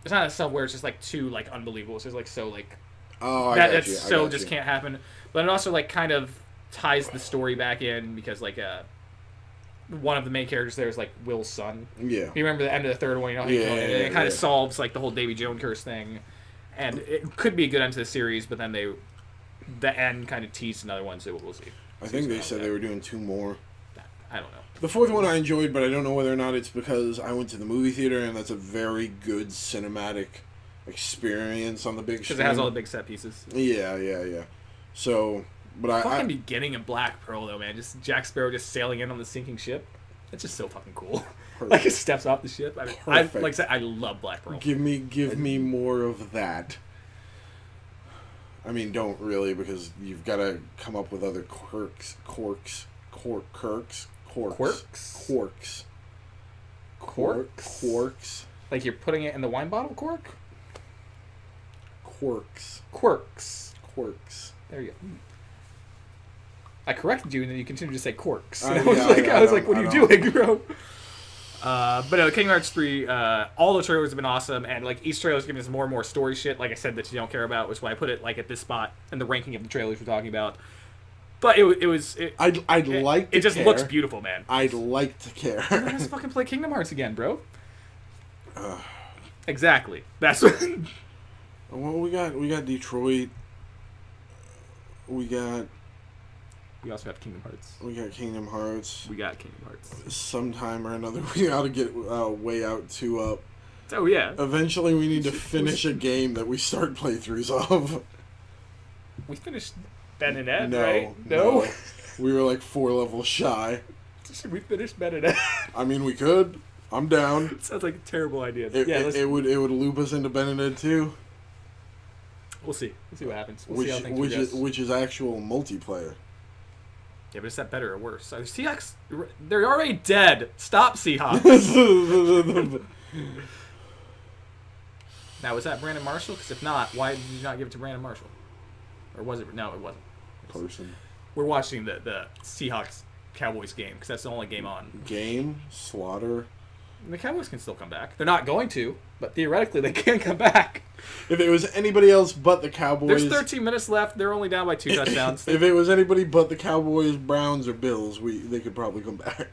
It's not self-aware. It's just like too like unbelievable. It's just like so like just can't happen. But it also like kind of ties the story back in because like one of the main characters there is like Will's son. Yeah. You remember the end of the third one? You know, it kind of solves like the whole Davy Jones curse thing, and it could be a good end to the series. But then the end kind of teased another one, so we'll see. I think they said they were doing 2 more. I don't know. The fourth one I enjoyed, but I don't know whether or not it's because I went to the movie theater and that's a very good cinematic experience on the big screen. Because it has all the big set pieces. Yeah. So, but the fucking beginning of Black Pearl though, man, just Jack Sparrow just sailing in on the sinking ship. It's just so fucking cool. Like he steps off the ship. I mean, like I said, I love Black Pearl. Give me more of that. I mean, don't really, because you've got to come up with other quirks. Like you're putting it in the wine bottle cork? Quirks. There you go. I corrected you, and then you continued to say corks. I was like, what are you doing, bro? But no, Kingdom Hearts 3, all the trailers have been awesome, and like each trailer is giving us more and more story shit, like I said, that you don't care about, which is why I put it like at this spot in the ranking of the trailers we're talking about. But it just looks beautiful, man. I'd like to care. Let's fucking play Kingdom Hearts again, bro. Exactly. That's what. Well, we got Detroit. We also have Kingdom Hearts. We got Kingdom Hearts. Sometime or another, we ought to get way out to. Oh yeah. Eventually, we need to finish a game that we start playthroughs of. We finished Ben and Ed, no, right? No. We were like 4 levels shy. Should we finish Ben and Ed? I mean, we could. I'm down. Sounds like a terrible idea. It would loop us into Ben and Ed too. We'll see. We'll see what happens. We'll see how things progress. Which is actual multiplayer. Yeah, but is that better or worse? Seahawks, they're already dead. Stop, Seahawks. Now, was that Brandon Marshall? Because if not, why did you not give it to Brandon Marshall? Or was it? No, it wasn't. Person. We're watching the Seahawks Cowboys game because that's the only game on. Game? Slaughter? The Cowboys can still come back. They're not going to, but theoretically they can come back. If it was anybody else but the Cowboys... There's 13 minutes left. They're only down by 2 touchdowns. If it was anybody but the Cowboys, Browns, or Bills, they could probably come back.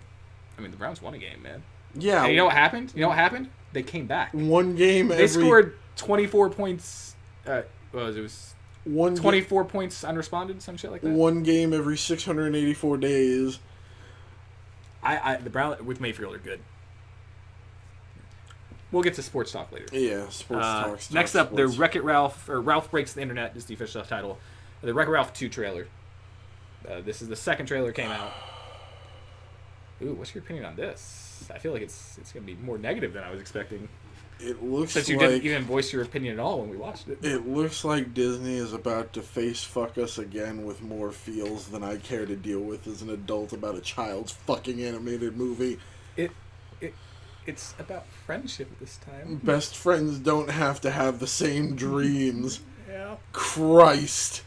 I mean, the Browns won a game, man. Yeah. And you know what happened? They came back. One game They scored 24 points... it was 24 points unresponded, some shit like that. One game every 684 days. The Browns with Mayfield are good. We'll get to sports talk later. Yeah, sports talk. Next up, the Wreck-It Ralph, or Ralph Breaks the Internet is the official title. The Wreck-It Ralph 2 trailer. This is the second trailer came out. Ooh, what's your opinion on this? I feel like it's going to be more negative than I was expecting. It looks Since you didn't even voice your opinion at all when we watched it. It looks like Disney is about to face fuck us again with more feels than I care to deal with as an adult about a child's fucking animated movie. It's about friendship this time. Best friends don't have to have the same dreams. Yeah. Christ.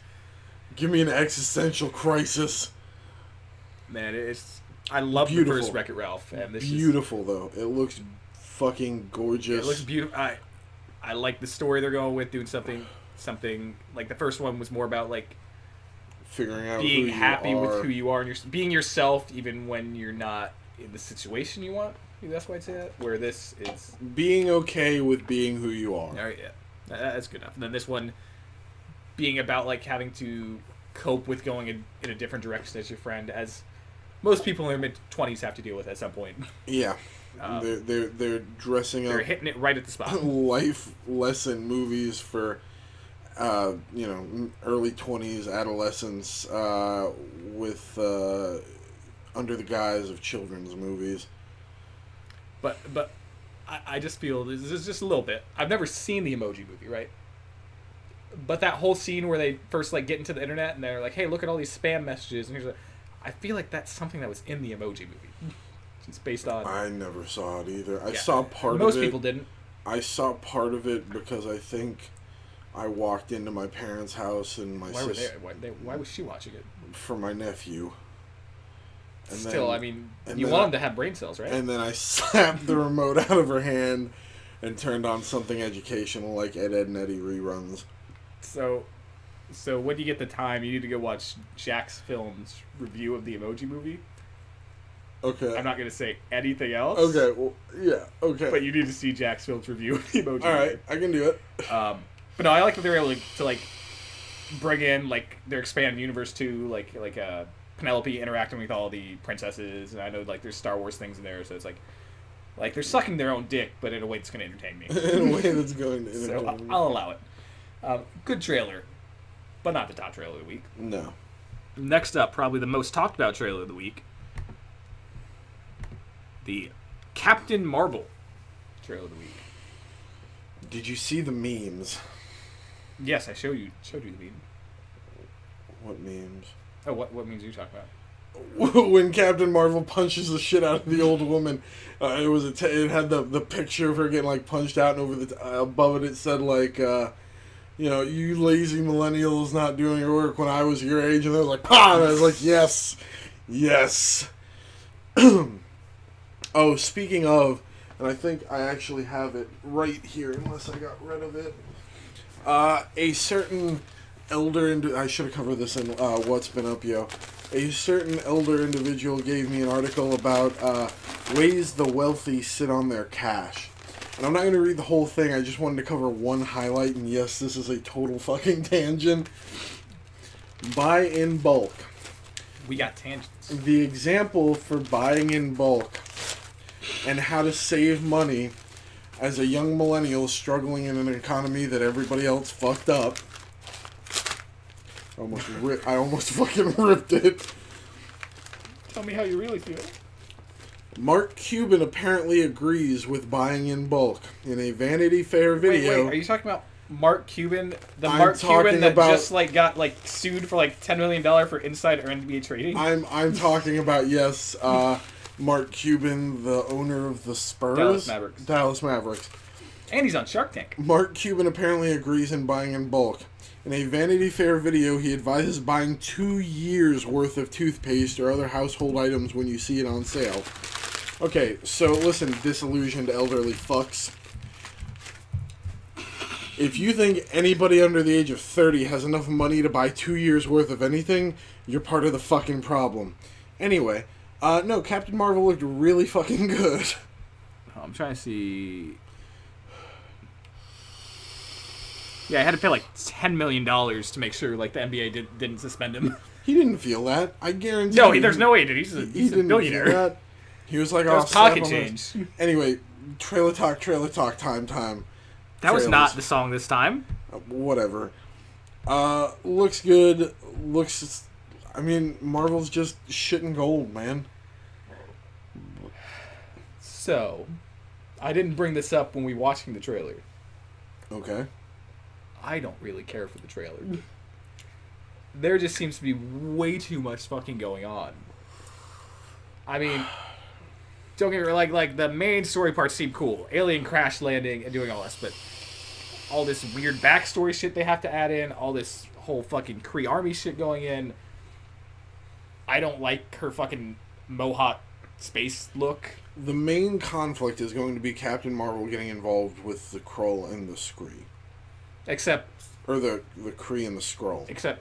Give me an existential crisis. Man, I love the first Wreck-It Ralph. And this beautiful, though. It looks fucking gorgeous. It looks beautiful. I like the story they're going with, doing something like the first one was more about like figuring out being who happy you are. with who you are, and being yourself even when you're not in the situation you want. Maybe that's why I'd say that. Where this is being okay with being who you are. All right, yeah, that's good enough. And then this one being about like having to cope with going in a different direction as your friend, as most people in their mid-20s have to deal with at some point. Yeah, they're dressing up. They're hitting it right at the spot. Life lesson movies for, early 20s adolescents with under the guise of children's movies. But I just feel this is just a little bit. I've never seen the Emoji Movie, right? But that whole scene where they first like get into the internet and they're like, "Hey, look at all these spam messages," and here's I feel like that's something that was in the Emoji Movie. It's based on. I never saw it either. I saw part of it. Most people didn't. I saw part of it because I think I walked into my parents' house and my sister. Why was she watching it? For my nephew. And still, I mean, you want him to have brain cells, right? And then I slapped the remote out of her hand and turned on something educational like Ed, and Eddie reruns. So when you get the time, you need to go watch Jack's Films review of the Emoji Movie. Okay. I'm not going to say anything else. Okay, well, yeah, okay. But you need to see Jack's Films review of the Emoji Movie. Alright, I can do it. But no, I like that they were able to like, bring in, like, their expanded universe too, like Penelope interacting with all the princesses, and I know, like, there's Star Wars things in there, so it's like they're sucking their own dick, but in a way that's going to entertain me. In a way that's going to entertain me. So I'll allow it. Good trailer, but not the top trailer of the week. No. Next up, probably the most talked about trailer of the week, the Captain Marvel trailer of the week. Did you see the memes? Yes, I showed you the meme. What memes? Oh, what memes are you talking about? When Captain Marvel punches the shit out of the old woman, it had the picture of her getting like punched out, and over the above it said like, you lazy millennials not doing your work when I was your age, and they was like, "Pah!" And I was like, yes. Oh, speaking of, and I think I actually have it right here, unless I got rid of it. A certain elder, I should have covered this in What's Been Up, Yo. A certain elder individual gave me an article about ways the wealthy sit on their cash. And I'm not going to read the whole thing, I just wanted to cover one highlight, and yes, this is a total fucking tangent. Buy in bulk. We got tangents. The example for buying in bulk and how to save money as a young millennial struggling in an economy that everybody else fucked up. I almost fucking ripped it. Tell me how you really feel. Mark Cuban apparently agrees with buying in bulk. In a Vanity Fair video... Wait, are you talking about Mark Cuban? The Mark Cuban that just got sued for $10 million for insider NBA trading? I'm talking about, yes, Mark Cuban, the owner of the Spurs. Dallas Mavericks. And he's on Shark Tank. Mark Cuban apparently agrees in buying in bulk. In a Vanity Fair video, he advises buying 2 years' worth of toothpaste or other household items when you see it on sale. Okay, so listen, disillusioned elderly fucks. If you think anybody under the age of 30 has enough money to buy 2 years' worth of anything, you're part of the fucking problem. Anyway, no, Captain Marvel looked really fucking good. I'm trying to see... Yeah, I had to pay $10 million to make sure the NBA didn't suspend him. He didn't feel that. I guarantee. No, there's no way he did. He's a billionaire. Feel that. He was like, that was pocket change. Anyway, trailer talk time. That was not the song this time. Whatever. Looks good. Marvel's just shit and gold, man. So, I didn't bring this up when we were watching the trailer. Okay. I don't really care for the trailer. There just seems to be way too much fucking going on. I mean, don't get me wrong, the main story parts seem cool. Alien crash landing and doing all this, but all this weird backstory shit they have to add in, all this whole fucking Kree army shit going in. I don't like her fucking Mohawk space look. The main conflict is going to be Captain Marvel getting involved with the Skrull and the Skree. Except... Or the Kree and the Skrull. Except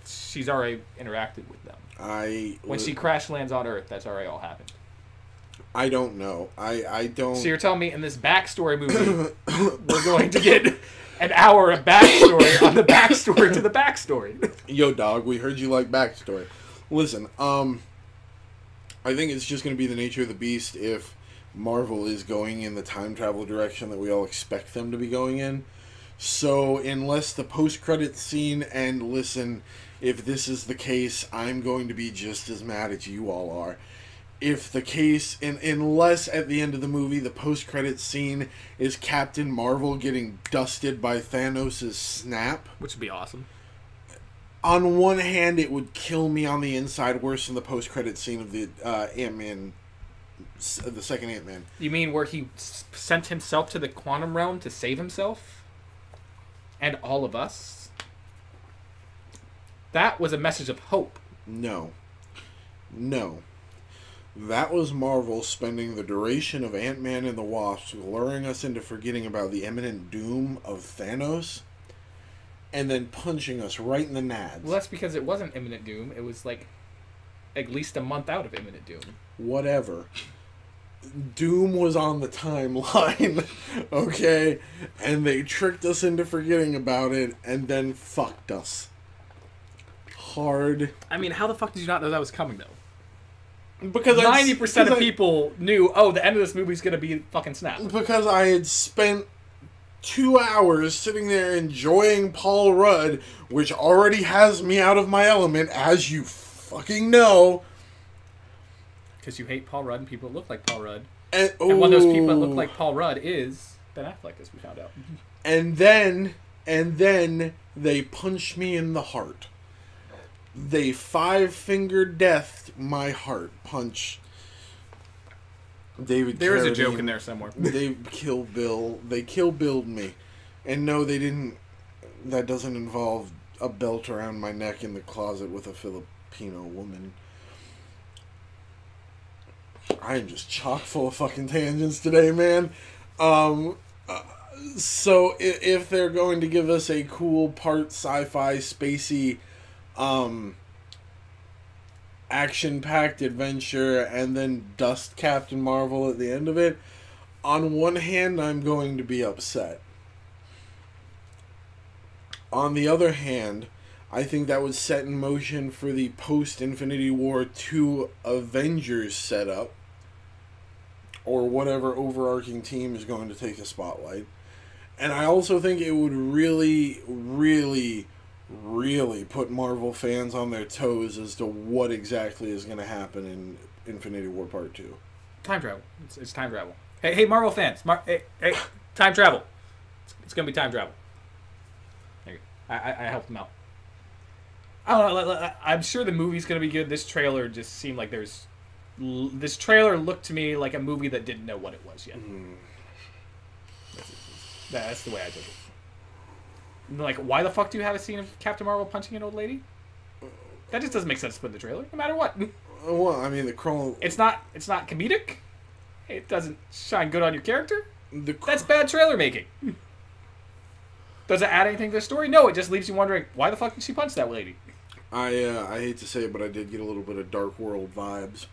she's already interacted with them. When she crash lands on Earth, that's already all happened. I don't know. I don't... So you're telling me in this backstory movie, we're going to get an hour of backstory on the backstory to the backstory. Yo, dog, we heard you like backstory. Listen, I think it's just going to be the nature of the beast if Marvel is going in the time travel direction that we all expect them to be going in. So, unless the post-credit scene, and listen, if this is the case, I'm going to be just as mad as you all are. If the case, unless at the end of the movie, the post-credit scene is Captain Marvel getting dusted by Thanos' snap. Which would be awesome. On one hand, it would kill me on the inside worse than the post-credit scene of the Ant-Man, the second Ant-Man. You mean where he sent himself to the quantum realm to save himself? And all of us? That was a message of hope. No. That was Marvel spending the duration of Ant-Man and the Wasp luring us into forgetting about the imminent doom of Thanos and then punching us right in the nads. Well, that's because it wasn't imminent doom. It was like at least a month out of imminent doom. Whatever. Doom was on the timeline, okay? And they tricked us into forgetting about it and then fucked us. Hard. I mean, how the fuck did you not know that was coming, though? Because 90% of people knew, oh, the end of this movie is going to be fucking Snap. Because I had spent 2 hours sitting there enjoying Paul Rudd, which already has me out of my element, as you fucking know. Because you hate Paul Rudd and people that look like Paul Rudd. And one of those people that look like Paul Rudd is Ben Affleck, as we found out. And then they punched me in the heart. They 5-finger deathed my heart. Punch David Carradine. There is a joke in there somewhere. They killed Bill. They kill-billed me. And no, they didn't. That doesn't involve a belt around my neck in the closet with a Filipino woman. I am just chock full of fucking tangents today, man. So if they're going to give us a cool part sci-fi spacey action-packed adventure and then dust Captain Marvel at the end of it, on one hand I'm going to be upset. On the other hand, I think that would set in motion for the post-Infinity War 2 Avengers setup, or whatever overarching team is going to take the spotlight. And I also think it would really, really, really put Marvel fans on their toes as to what exactly is going to happen in Infinity War Part 2. Time travel. It's time travel. Hey, Marvel fans. Hey, time travel. It's going to be time travel. There you go. I helped them out. I don't know. I'm sure the movie's going to be good. This trailer just seemed like there's... This trailer looked to me like a movie that didn't know what it was yet. That's the way I took it. Like, why the fuck do you have a scene of Captain Marvel punching an old lady? That just doesn't make sense to put in the trailer, no matter what. Well, I mean, the crawl... It's not comedic. It doesn't shine good on your character. That's bad trailer making. Does it add anything to the story? No, it just leaves you wondering, why the fuck did she punch that lady? I hate to say it, but I did get a little bit of Dark World vibes.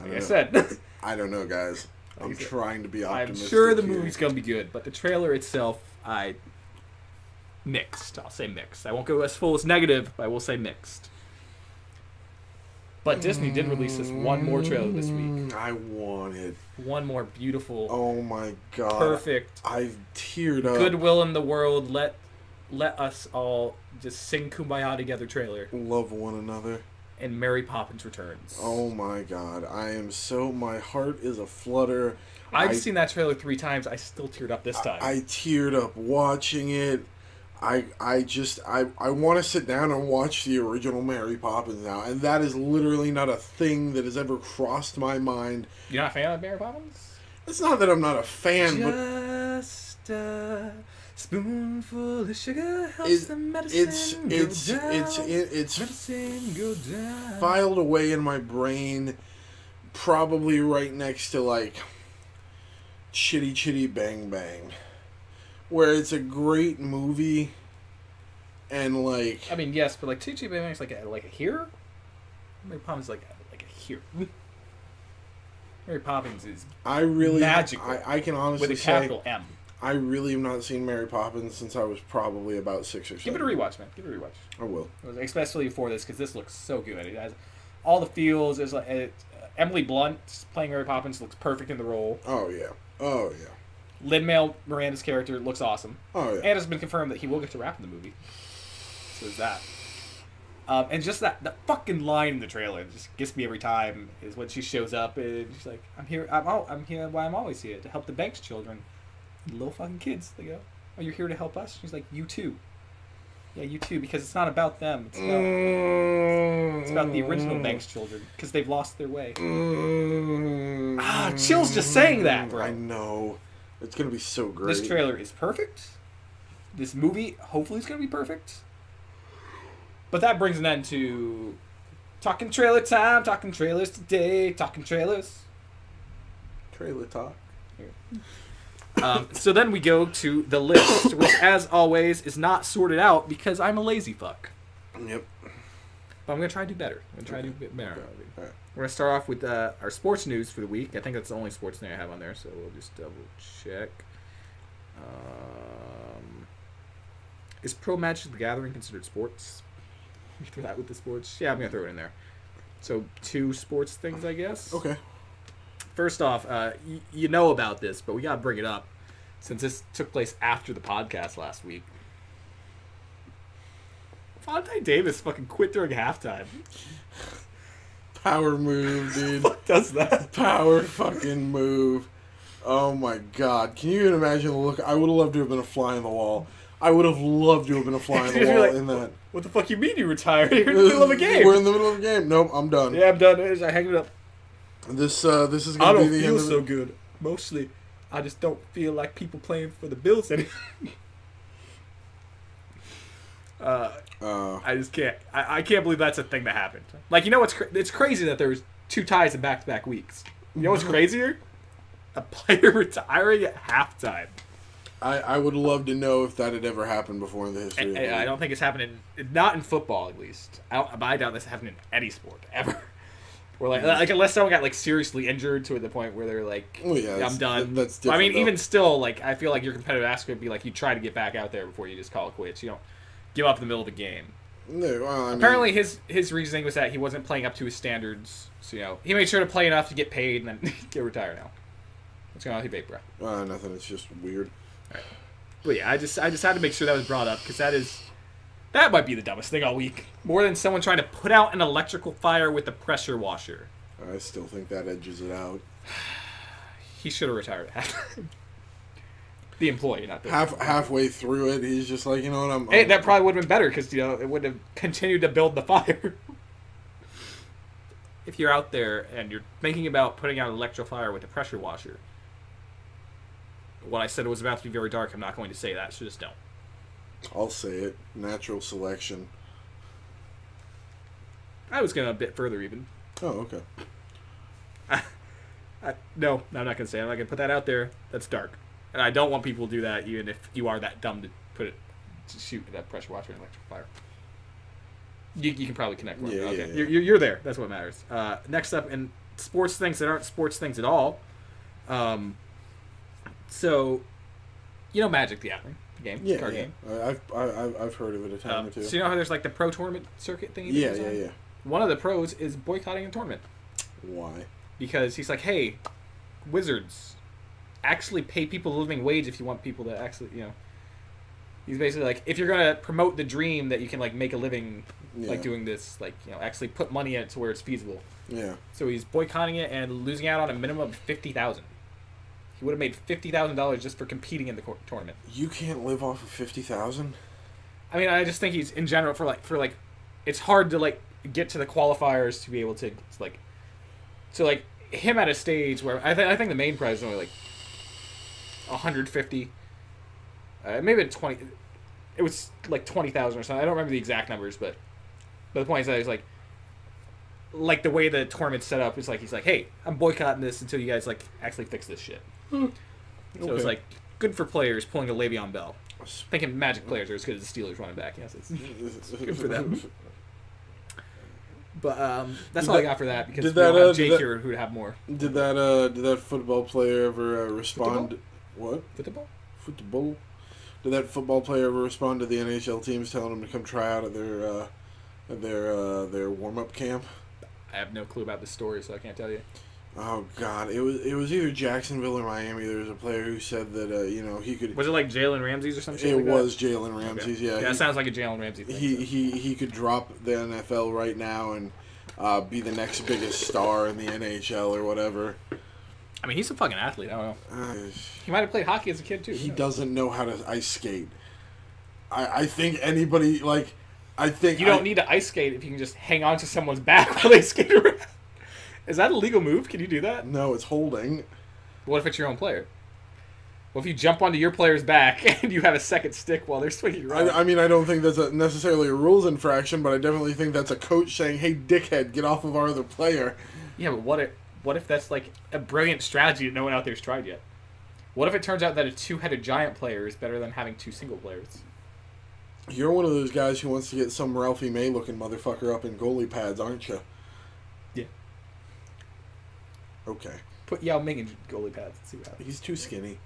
Like I said. I don't know, guys. I'm trying to be optimistic. I'm sure the movie's going to be good, but the trailer itself, mixed. I'll say mixed. I won't go as full as negative, but I will say mixed. But Disney did release this one more trailer this week. I want it. One more beautiful. Oh my god. Perfect. I've teared up. Goodwill in the world. Let us all just sing Kumbaya together trailer. Love one another. And Mary Poppins Returns. Oh my god. My heart is a flutter. I've seen that trailer 3 times. I still teared up this time. I teared up watching it. I want to sit down and watch the original Mary Poppins now, and that is literally not a thing that has ever crossed my mind. You're not a fan of Mary Poppins? It's not that I'm not a fan, Just a spoonful of sugar helps the medicine go down. It's medicine go down. Filed away in my brain, probably right next to like Chitty Chitty Bang Bang. where it's a great movie, and like... I mean, yes, but like T.J. Bailey's like a hero? Mary Poppins is like a hero. Mary Poppins is magical. I can honestly with a capital M. I really have not seen Mary Poppins since I was probably about 6 or 7. Give it a rewatch, man. Give it a rewatch. I will. Especially for this, because this looks so good. It has all the feels. There's like Emily Blunt playing Mary Poppins looks perfect in the role. Oh yeah. Oh yeah. Lin-Manuel Miranda's character looks awesome. Oh yeah. And it's been confirmed that he will get to rap in the movie. So there's that. And just that fucking line in the trailer just gets me every time is when she shows up and she's like, I'm here why I'm always here, to help the bank's children. Little fucking kids. They go, oh, you're here to help us? She's like, you too. Yeah, you too, because it's not about them. It's about the original bank's children, because they've lost their way. Chill's just saying that, bro. I know. It's going to be so great. This trailer is perfect. This movie, hopefully, is going to be perfect. But that brings an end to talking trailer time, talking trailers today, talking trailers. Trailer talk. So then we go to the list, which, as always, is not sorted out because I'm a lazy fuck. Yep. But I'm going to try to do better. I'm going to try to do a bit better. Okay. All right. We're going to start off with our sports news for the week. I think that's the only sports thing I have on there, so we'll just double check. Is Pro Magic the Gathering considered sports? Throw that with the sports? Yeah, I'm going to throw it in there. So 2 sports things, I guess. Okay. First off, you know about this, but we got to bring it up since this took place after the podcast last week. Vontae Davis fucking quit during halftime. Power move, dude. What does that? Power fucking move. Oh my god. Can you even imagine the look? I would have loved to have been a fly on the wall. I would have loved to have been a fly on the wall in that. What the fuck you mean you retired? You're in the middle of a game. We're in the middle of a game. Nope, I'm done. Yeah, I'm done. I hang it up. This is going to be the end of it. I don't feel so good. Mostly, I just don't feel like people playing for the Bills anymore. I just can't. I can't believe that's a thing that happened. Like, you know what's it's crazy that there's 2 ties in back-to-back weeks. You know what's crazier? A player retiring at halftime. I would love to know if that had ever happened before in the history of the league. I don't think it's happened not in football, at least. I doubt this happened in any sport ever. Or like unless someone got like seriously injured to the point where they're like, I'm done. That's different. I mean, even still, like I feel like your competitive aspect would be like you try to get back out there before you just call it quits. You don't give up in the middle of the game. No, well, apparently his reasoning was that he wasn't playing up to his standards. So he made sure to play enough to get paid and then get retired now. What's going on with you, bro? Nothing. It's just weird. All right. But yeah, I just had to make sure that was brought up because that might be the dumbest thing all week. More than someone trying to put out an electrical fire with a pressure washer. I still think that edges it out. He should have retired at halftime. The employee, not the halfway through it, he's just like, you know what, that probably would have been better because it would have continued to build the fire. If you're out there and you're thinking about putting out an electrical fire with a pressure washer, when I said it was about to be very dark, I'm not going to say that, so just don't. I'll say it. Natural selection. I was going a bit further even. Oh, okay. No, I'm not going to say it. I'm not going to put that out there. That's dark. And I don't want people to do that, even if you are that dumb to shoot that pressure washer in electric fire. You can probably connect one. Yeah, okay. Yeah. You're there. That's what matters. Next up, in sports things that aren't sports things at all. So, Magic the Gathering game, card game. I've heard of it a time or two. So you know how there's like the pro tournament circuit thing? Yeah. One of the pros is boycotting a tournament. Why? Because he's like, hey, Wizards, actually pay people a living wage if you want people to actually, He's basically like, if you're gonna promote the dream that you can like make a living, like doing this, like actually put money in it to where it's feasible. Yeah. So he's boycotting it and losing out on a minimum of $50,000. He would have made $50,000 just for competing in the tournament. You can't live off of $50,000. I mean, I just think he's in general for it's hard to like get to the qualifiers to be able to like, so like him at a stage where I think the main prize is only like 150, maybe 20. It was like 20,000 or something. I don't remember the exact numbers, but the point is that it's like the way the tournament's set up is like he's like, hey, I'm boycotting this until you guys like actually fix this shit. So it's like good for players pulling a Le'Veon Bell. Thinking Magic players are as good as the Steelers running back. Yes, it's good for them. But that's all I got for that because we don't have Jake here who'd have more. Did that football player ever respond? What? Football? Did that football player ever respond to the NHL teams telling them to come try out at their warm-up camp? I have no clue about this story, so I can't tell you. Oh God! It was either Jacksonville or Miami. There was a player who said that he could. Was it like Jalen Ramsey's or something? It was Jalen Ramsey's. Okay. Yeah, that sounds like a Jalen Ramsey thing. He could drop the NFL right now and be the next biggest star in the NHL or whatever. I mean, he's a fucking athlete. I don't know. He might have played hockey as a kid too. He doesn't know how to ice skate. I think anybody I think you don't need to ice skate if you can just hang on to someone's back while they skate around. Is that a legal move? Can you do that? No, it's holding. What if it's your own player? What if you jump onto your player's back and you have a second stick while they're swinging around? I mean, I don't think that's necessarily a rules infraction, but I definitely think that's a coach saying, "Hey, dickhead, get off of our other player." Yeah, but what if that's like a brilliant strategy that no one out there's tried yet? What if it turns out that a two-headed giant player is better than having two single players? You're one of those guys who wants to get some Ralphie May-looking motherfucker up in goalie pads, aren't you? Yeah. Okay. Put Yao Ming in goalie pads and see what happens. He's too skinny.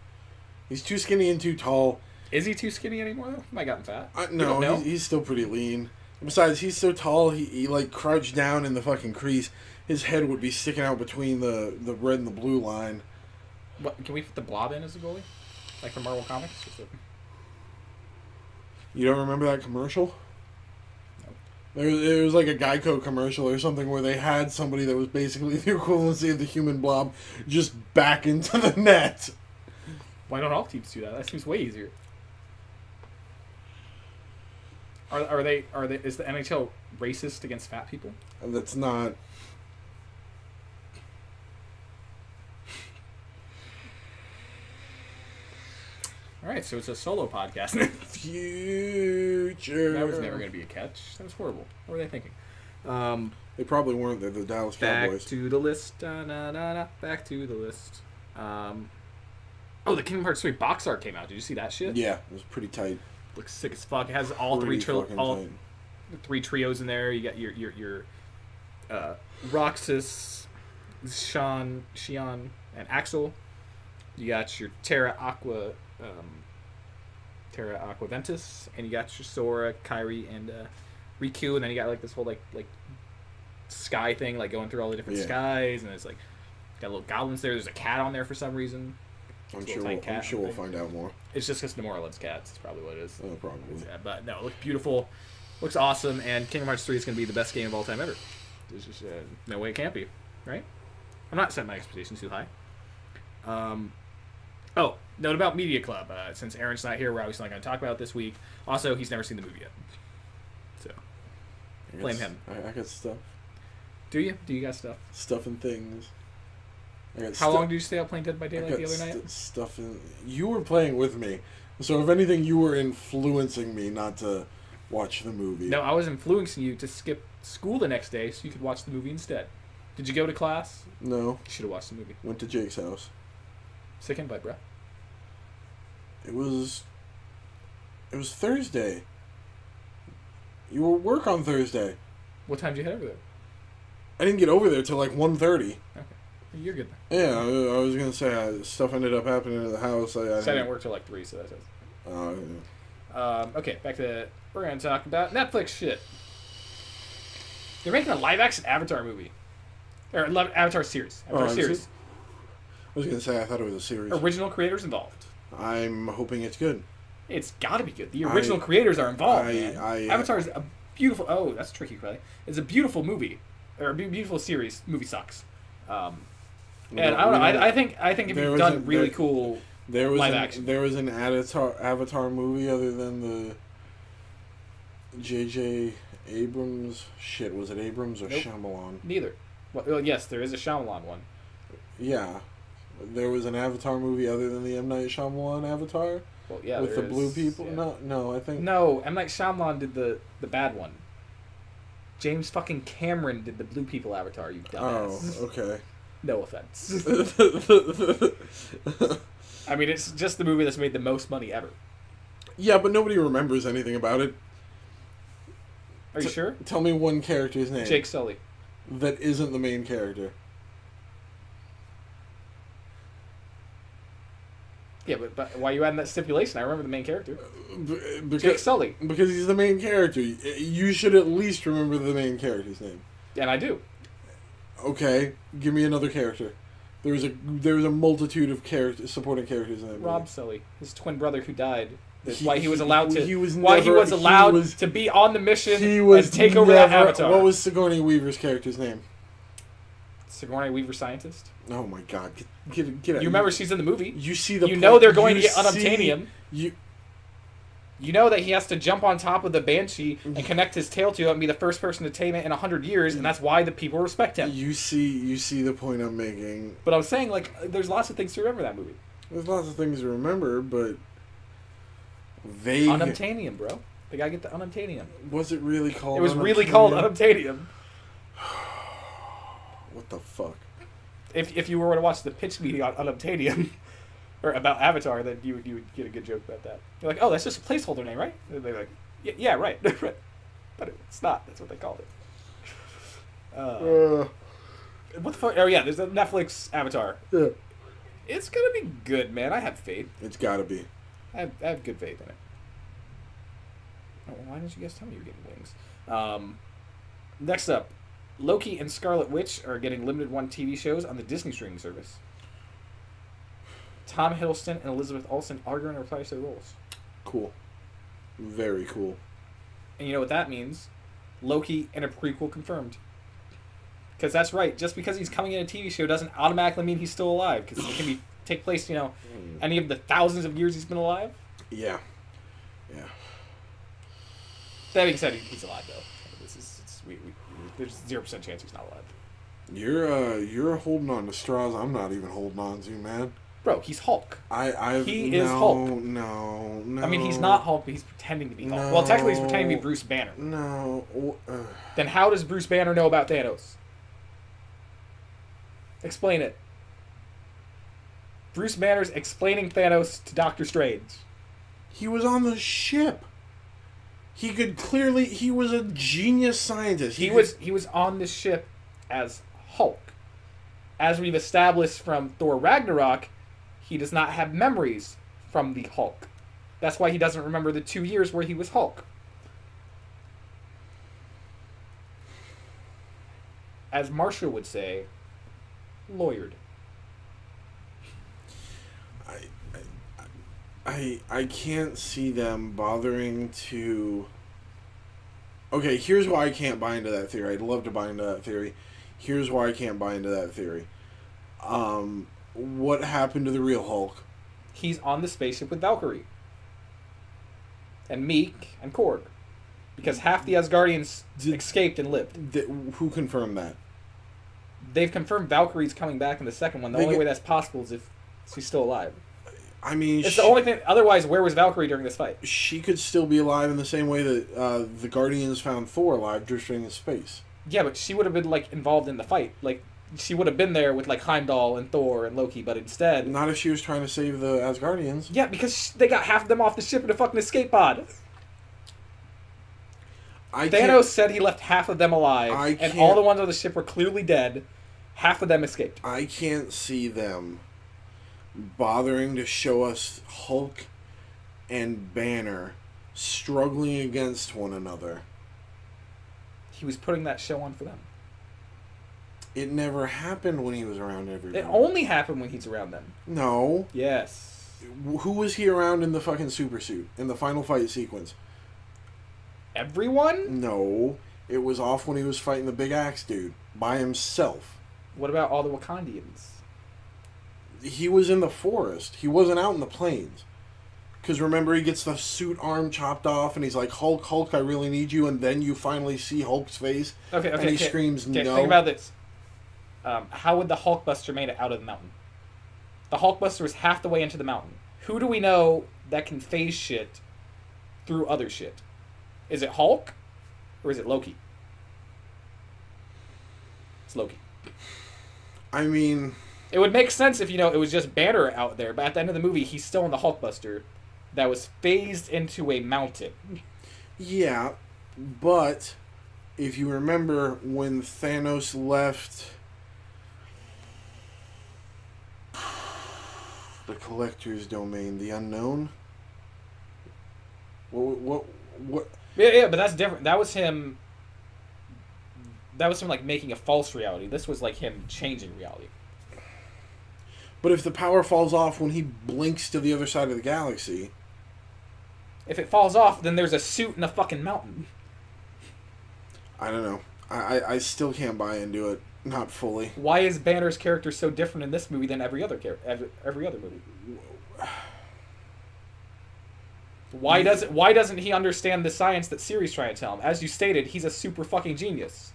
He's too skinny and too tall. Is he too skinny anymore, though? He might have gotten fat. No, he's still pretty lean. Besides, he's so tall, he like crouched down in the fucking crease. His head would be sticking out between the red and the blue line. What, can we put the Blob in as a goalie? Like from Marvel Comics? You don't remember that commercial? No. There was like a Geico commercial or something where they had somebody that was basically the equivalency of the human Blob just back into the net. Why don't all teams do that? That seems way easier. Are they? Is the NHL racist against fat people? That's not. All right, so it's a solo podcast. Future. That was never going to be a catch. That was horrible. What were they thinking? They probably weren't. They're the Dallas Cowboys. Back to the list. Back to the list. Oh, the Kingdom Hearts 3 box art came out. Did you see that shit? Yeah, it was pretty tight. Looks sick as fuck. It has all three trios in there. You got your Roxas, Xion, and Axel. You got your Terra Aquaventus, and you got your Sora, Kairi, and Riku, and then you got like this whole like sky thing, like going through all the different skies, and it's like got little goblins there. There's a cat on there for some reason. I'm sure we'll find out more. It's just because Nomura loves cats. That's probably what it is. Oh, probably. Yeah, but no, it looks beautiful, looks awesome, and Kingdom Hearts 3 is going to be the best game of all time ever. There's just no way it can't be, right? I'm not setting my expectations too high. Oh, note about Media Club. Since Aaron's not here, we're obviously not going to talk about it this week. Also, he's never seen the movie yet. So, blame him. I got stuff. Do you? Do you got stuff? Stuff and things. How long did you stay out playing Dead by Daylight the other night? Stuff in... You were playing with me. So, if anything, you were influencing me not to watch the movie. No, I was influencing you to skip school the next day so you could watch the movie instead. Did you go to class? No. You should have watched the movie. Went to Jake's house. Sick invite, bro. It was Thursday. You were at work on Thursday. What time did you head over there? I didn't get over there till like 1:30. Okay. You're good then. Yeah, I was going to say stuff ended up happening at the house. So I didn't work till like 3, so that says. Okay, back to... We're going to talk about Netflix shit. They're making a live-action Avatar movie. Or Avatar series. Avatar series. I was going to say, I thought it was a series. Original creators involved. I'm hoping it's good. It's got to be good. The original creators are involved, man. Avatar is a beautiful... Oh, that's tricky, probably. It's a beautiful movie. Or a beautiful series. Movie sucks. And I don't know. I think if you've done really cool live action. There was an Avatar movie other than the J.J. Abrams... Shit, was it Abrams or Shyamalan? Neither. Well, yes, there is a Shyamalan one. Yeah. There was an Avatar movie other than the M. Night Shyamalan Avatar? Well, yeah, with the blue people? Yeah. No, I think... No, M. Night Shyamalan did the bad one. James fucking Cameron did the blue people Avatar, you dumbass. Oh, okay. No offense. I mean, it's just the movie that's made the most money ever. Yeah, but nobody remembers anything about it. Are you sure? Tell me one character's name. Jake Sully. That isn't the main character. Yeah, but why are you adding that stipulation? I remember the main character. Because, Jake Sully. Because he's the main character. You should at least remember the main character's name. And I do. Okay, give me another character. There was a multitude of supporting characters in that movie. Rob Sully, his twin brother who died. That's He- why he was allowed to. he was why he never- was he allowed was- to be on the mission He was and take over that never- avatar. What was Sigourney Weaver's character's name? Sigourney Weaver, scientist. Oh my god, get out. You remember she's in the movie. You see the. You know they're going to you get unobtainium. You know that he has to jump on top of the Banshee and connect his tail to it and be the first person to tame it in 100 years, and that's why the people respect him. You see the point I'm making. But I'm saying, like, there's lots of things to remember that movie. There's lots of things to remember, but vague. Unobtainium, bro. They gotta get the unobtainium. Was it really called? It was really called unobtainium. What the fuck? If you were to watch the pitch meeting on unobtainium, or about Avatar, then you would get a good joke about that. You're like, oh, that's just a placeholder name, right? And they're like, yeah, right. But it's not. That's what they called it. What the fuck? Oh, yeah, there's a Netflix Avatar. Yeah. It's gonna be good, man. I have faith. It's gotta be. I have good faith in it. Oh, why didn't you guys tell me you were getting wings? Next up, Loki and Scarlet Witch are getting limited run TV shows on the Disney streaming service. Tom Hiddleston and Elizabeth Olsen are going to replace their roles. Cool. Very cool. And you know what that means? Loki and a prequel confirmed. Because that's right. Just because he's coming in a TV show doesn't automatically mean he's still alive. Because it can take place, any of the thousands of years he's been alive. Yeah. Yeah. That being said, he's alive though. There's 0% chance he's not alive. You're holding on to straws I'm not even holding on to, man. Bro, he's Hulk. He is Hulk. No. I mean, he's not Hulk, but he's pretending to be Hulk. Well, technically, he's pretending to be Bruce Banner. No. Then how does Bruce Banner know about Thanos? Explain it. Bruce Banner's explaining Thanos to Doctor Strange. He was on the ship. He was a genius scientist. He was on the ship as Hulk. As we've established from Thor Ragnarok, he does not have memories from the Hulk. That's why he doesn't remember the 2 years where he was Hulk. As Marshall would say, lawyered. I can't see them bothering to... Okay, here's why I can't buy into that theory. I'd love to buy into that theory. Here's why I can't buy into that theory. What happened to the real Hulk? He's on the spaceship with Valkyrie. And Meek and Korg. Because half the Asgardians escaped and lived. Who confirmed that? They've confirmed Valkyrie's coming back in the second one. The only way that's possible is if she's still alive. I mean... It's the only thing... Otherwise, where was Valkyrie during this fight? She could still be alive in the same way that the Guardians found Thor alive drifting in space. Yeah, but she would have been, involved in the fight. She would have been there with, Heimdall and Thor and Loki, but instead... Not if she was trying to save the Asgardians. Yeah, because they got half of them off the ship in a fucking escape pod. Thanos said he left half of them alive, and all the ones on the ship were clearly dead. Half of them escaped. I can't see them bothering to show us Hulk and Banner struggling against one another. He was putting that show on for them. It never happened when he was around everybody. It only happened when he's around them. No. Yes. Who was he around in the fucking super suit in the final fight sequence? Everyone? No. It was off when he was fighting the big axe dude by himself. What about all the Wakandians? He was in the forest. He wasn't out in the plains. Because remember, he gets the suit arm chopped off, and he's like, Hulk, Hulk, I really need you, and then you finally see Hulk's face, and he screams, no. Think about this. How would the Hulkbuster made it out of the mountain? The Hulkbuster was half the way into the mountain. Who do we know that can phase shit through other shit? Is it Hulk, or is it Loki? It's Loki. I mean... It would make sense if, it was just Banner out there, but at the end of the movie, he's still in the Hulkbuster that was phased into a mountain. Yeah, but if you remember when Thanos left the Collector's Domain, the Unknown? What? Yeah, but that's different. That was him, like, making a false reality. This was, like, him changing reality. But if the power falls off when he blinks to the other side of the galaxy... If it falls off, then there's a suit in a fucking mountain. I don't know. I still can't buy into it. Not fully. Why is Banner's character so different in this movie than every other movie? Why doesn't he understand the science that Siri's trying to tell him? As you stated, he's a super fucking genius.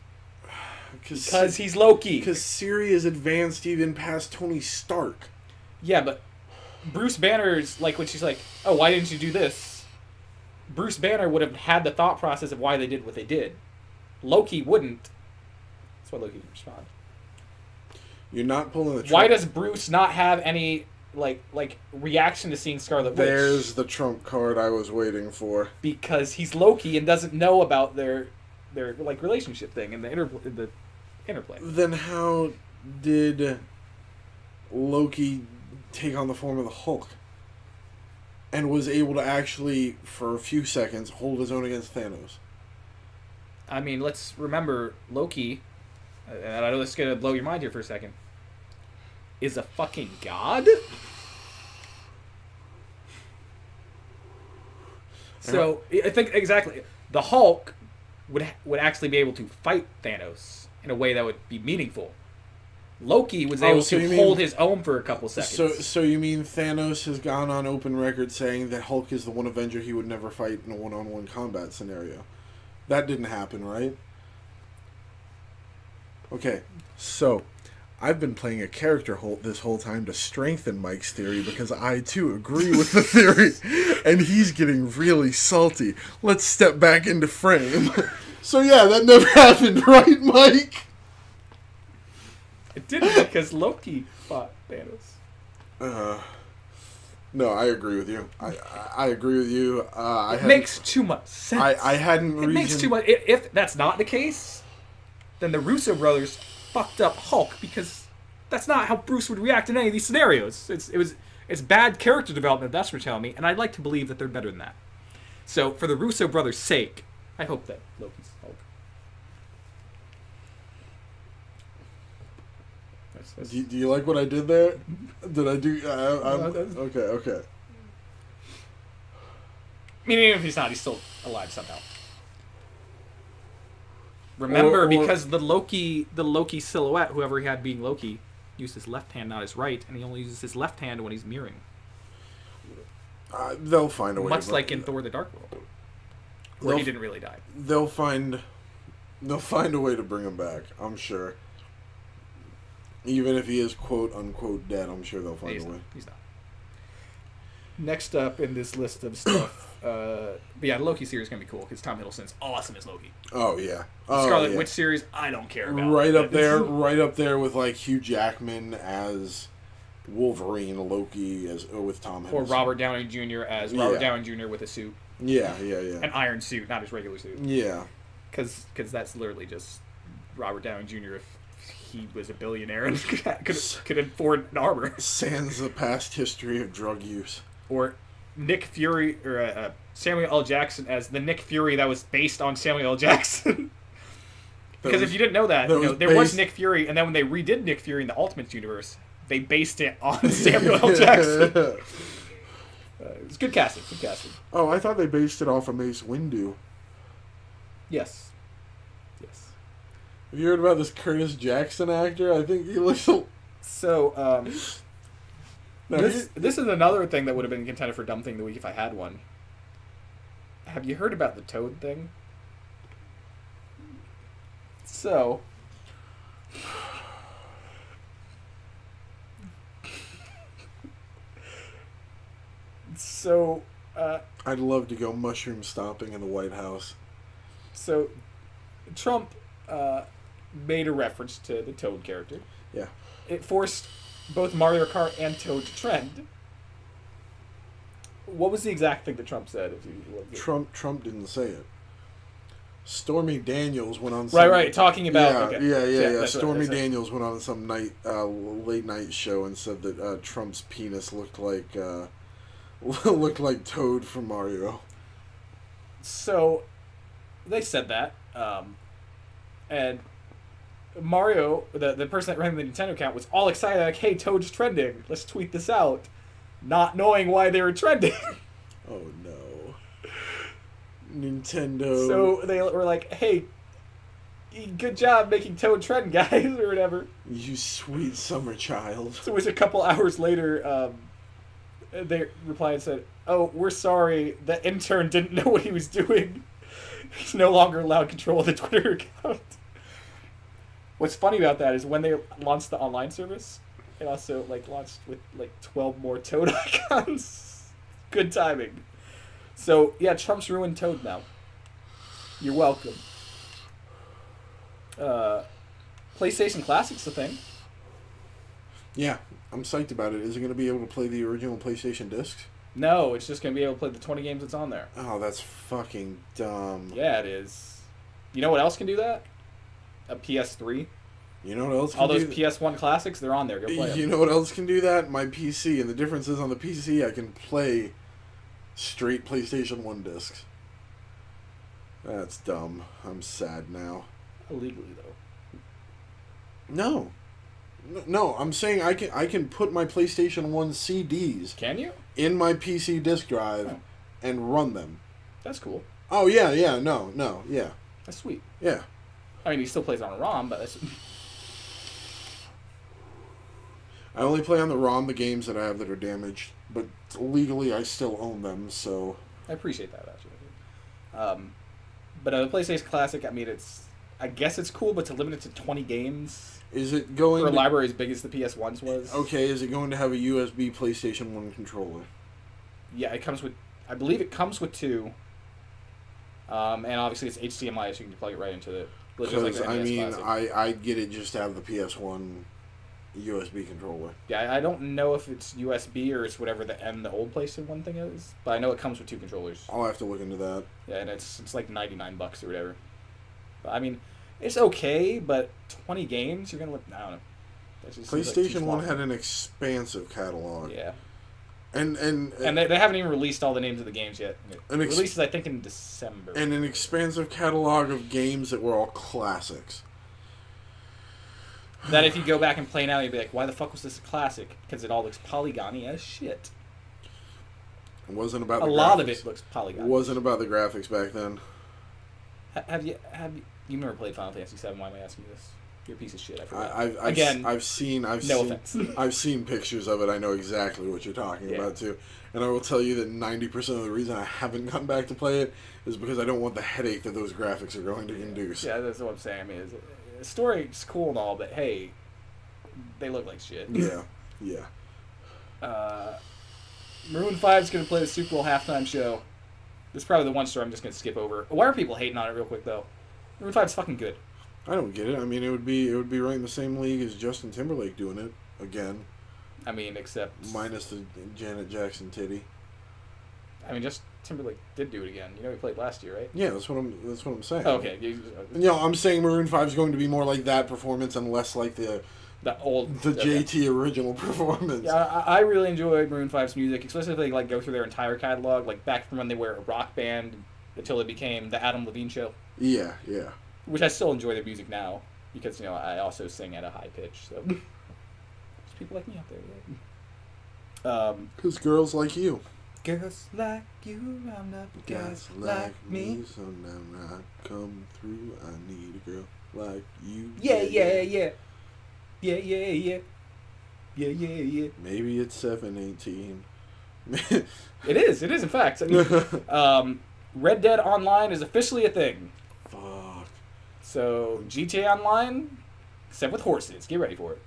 Because he's Loki. Because Siri is advanced even past Tony Stark. Yeah, but Bruce Banner's, like, when she's like, oh, why didn't you do this? Bruce Banner would have had the thought process of why they did what they did. Loki wouldn't. That's why Loki didn't respond. You're not pulling the Trump. Why does Bruce not have any, like reaction to seeing Scarlet Witch? There's the trump card I was waiting for. Because he's Loki and doesn't know about their like, relationship thing and the interplay. Then how did Loki take on the form of the Hulk? And was able to actually, for a few seconds, hold his own against Thanos? I mean, let's remember, Loki, and I know this is going to blow your mind here for a second, is a fucking god? So, I think, exactly, the Hulk would actually be able to fight Thanos in a way that would be meaningful. Loki was able to hold his own for a couple seconds. So you mean Thanos has gone on open record saying that Hulk is the one Avenger he would never fight in a one-on-one combat scenario? That didn't happen, right? Okay, so I've been playing a character this whole time to strengthen Mike's theory because I, too, agree with the theory. And he's getting really salty. Let's step back into frame. So yeah, that never happened, right, Mike? It didn't because Loki fought Thanos. No, I agree with you. I agree with you. It makes too much sense. I hadn't. It makes too much. If that's not the case, then the Russo brothers fucked up Hulk because that's not how Bruce would react in any of these scenarios. It's bad character development. That's what you're telling me, and I'd like to believe that they're better than that. So for the Russo brothers' sake, I hope that Loki's Hulk. Do you like what I did there? Did I do... Okay. I mean, even if he's not, he's still alive somehow. Remember, because the Loki silhouette, whoever he had being Loki, used his left hand, not his right, and he only uses his left hand when he's mirroring. They'll find a way. Much like in Thor: The Dark World, where he didn't really die. They'll find a way to bring him back, I'm sure. Even if he is quote unquote dead, I'm sure they'll find a way. He's not. Next up in this list of stuff, but yeah, the Loki series is gonna be cool because Tom Hiddleston's awesome as Loki. Oh yeah. Scarlet Witch series, I don't care about. Right up there with like Hugh Jackman as Wolverine, Loki as with Tom Hiddleston, or Robert Downey Jr. as Robert Downey Jr. with a suit. Yeah. An iron suit, not his regular suit. Yeah. Because that's literally just Robert Downey Jr. if he was a billionaire and could afford an armor. Sans the past history of drug use. Or Nick Fury, or Samuel L. Jackson as the Nick Fury that was based on Samuel L. Jackson. Because if you didn't know that there was Nick Fury, and then when they redid Nick Fury in the Ultimate Universe, they based it on Samuel L. Jackson. It was good casting. Oh, I thought they based it off of Mace Windu. Yes. Have you heard about this Curtis Jackson actor? I think he looks... So, this is another thing that would have been contender for Dumb Thing of the Week if I had one. Have you heard about the Toad thing? So... I'd love to go mushroom stomping in the White House. So, Trump... made a reference to the Toad character. Yeah. It forced both Mario Kart and Toad to trend. What was the exact thing that Trump said? Trump didn't say it. Stormy Daniels went on. Right. Talking about yeah. Stormy Daniels went on some late night show and said that Trump's penis looked like Toad from Mario. So, they said that, and Mario, the person that ran the Nintendo account, was all excited, like, "Hey, Toad's trending. Let's tweet this out," not knowing why they were trending. Oh no. Nintendo. So they were like, "Hey, good job making Toad trend, guys," or whatever. You sweet summer child. So it was a couple hours later, they replied and said, "Oh, we're sorry. The intern didn't know what he was doing. He's no longer allowed control of the Twitter account." What's funny about that is when they launched the online service, it also launched with 12 more Toad icons. Good timing. So yeah, Trump's ruined Toad now. You're welcome. PlayStation Classic's the thing. Yeah, I'm psyched about it. Is it going to be able to play the original PlayStation discs? No, it's just going to be able to play the 20 games that's on there. Oh, that's fucking dumb. Yeah, it is. You know what else can do that? A PS3. You know what else can All those PS1 classics, they're on there. Go play them. You know what else can do that? My PC. And the difference is on the PC, I can play straight PlayStation 1 discs. That's dumb. I'm sad now. Illegally, though. No, I'm saying I can put my PlayStation 1 CDs. Can you? In my PC disk drive and run them. That's cool. Oh, yeah, no, yeah. That's sweet. Yeah. I mean, he still plays on a ROM, but that's... I only play on the ROM the games that I have that are damaged, but legally I still own them, so... I appreciate that, actually. But the PlayStation Classic, I mean, I guess it's cool, but to limit it to 20 games... Is it going for a library as big as the PS1's was? Okay, is it going to have a USB PlayStation 1 controller? Yeah, it comes with... I believe it comes with 2. And obviously it's HDMI, so you can plug it right into it. Because, I mean, I'd get it just to have the PS1 USB controller. Yeah, I don't know if it's USB or it's whatever the old PlayStation 1 thing is, but I know it comes with 2 controllers. I'll have to look into that. Yeah, and it's like $99 or whatever. But, I mean, it's okay, but 20 games, you're going to look... I don't know. PlayStation 1 had an expansive catalog. Yeah. And they haven't even released all the names of the games yet. It releases, I think, in December. And an expansive catalog of games that were all classics. That if you go back and play now, you'd be like, why the fuck was this a classic? Because it all looks polygony as shit. It wasn't about the graphics. A lot of it looks polygony. It wasn't about the graphics back then. Have you never played Final Fantasy VII? Why am I asking you this? You're a piece of shit. I forgot. I've seen offense. I've seen pictures of it. I know exactly what you're talking about too. And I will tell you that 90% of the reason I haven't gone back to play it is because I don't want the headache that those graphics are going to induce. Yeah, that's what I'm saying. I mean, the story's cool and all, but hey, they look like shit. Yeah. Maroon 5 is going to play the Super Bowl halftime show. This is probably the one story I'm just going to skip over. Why are people hating on it real quick, though? Maroon 5's fucking good. I don't get it. I mean, it would be right in the same league as Justin Timberlake doing it again. I mean, except minus the Janet Jackson titty. I mean, just Timberlake did do it again. You know, he played last year, right? Yeah, that's what I'm saying. Oh, okay. I'm saying Maroon 5 is going to be more like that performance and less like the JT original performance. Yeah, I really enjoyed Maroon 5's music, especially if they go through their entire catalog, back from when they were a rock band until it became the Adam Levine Show. Yeah. Which I still enjoy their music now because I also sing at a high pitch. So there's people like me out there. Because girls like you. Girls like you round up guys like me. So now I come through. I need a girl like you. Yeah. Maybe it's 718. It is in fact. I mean, Red Dead Online is officially a thing. Fuck. So GTA Online, except with horses. Get ready for it.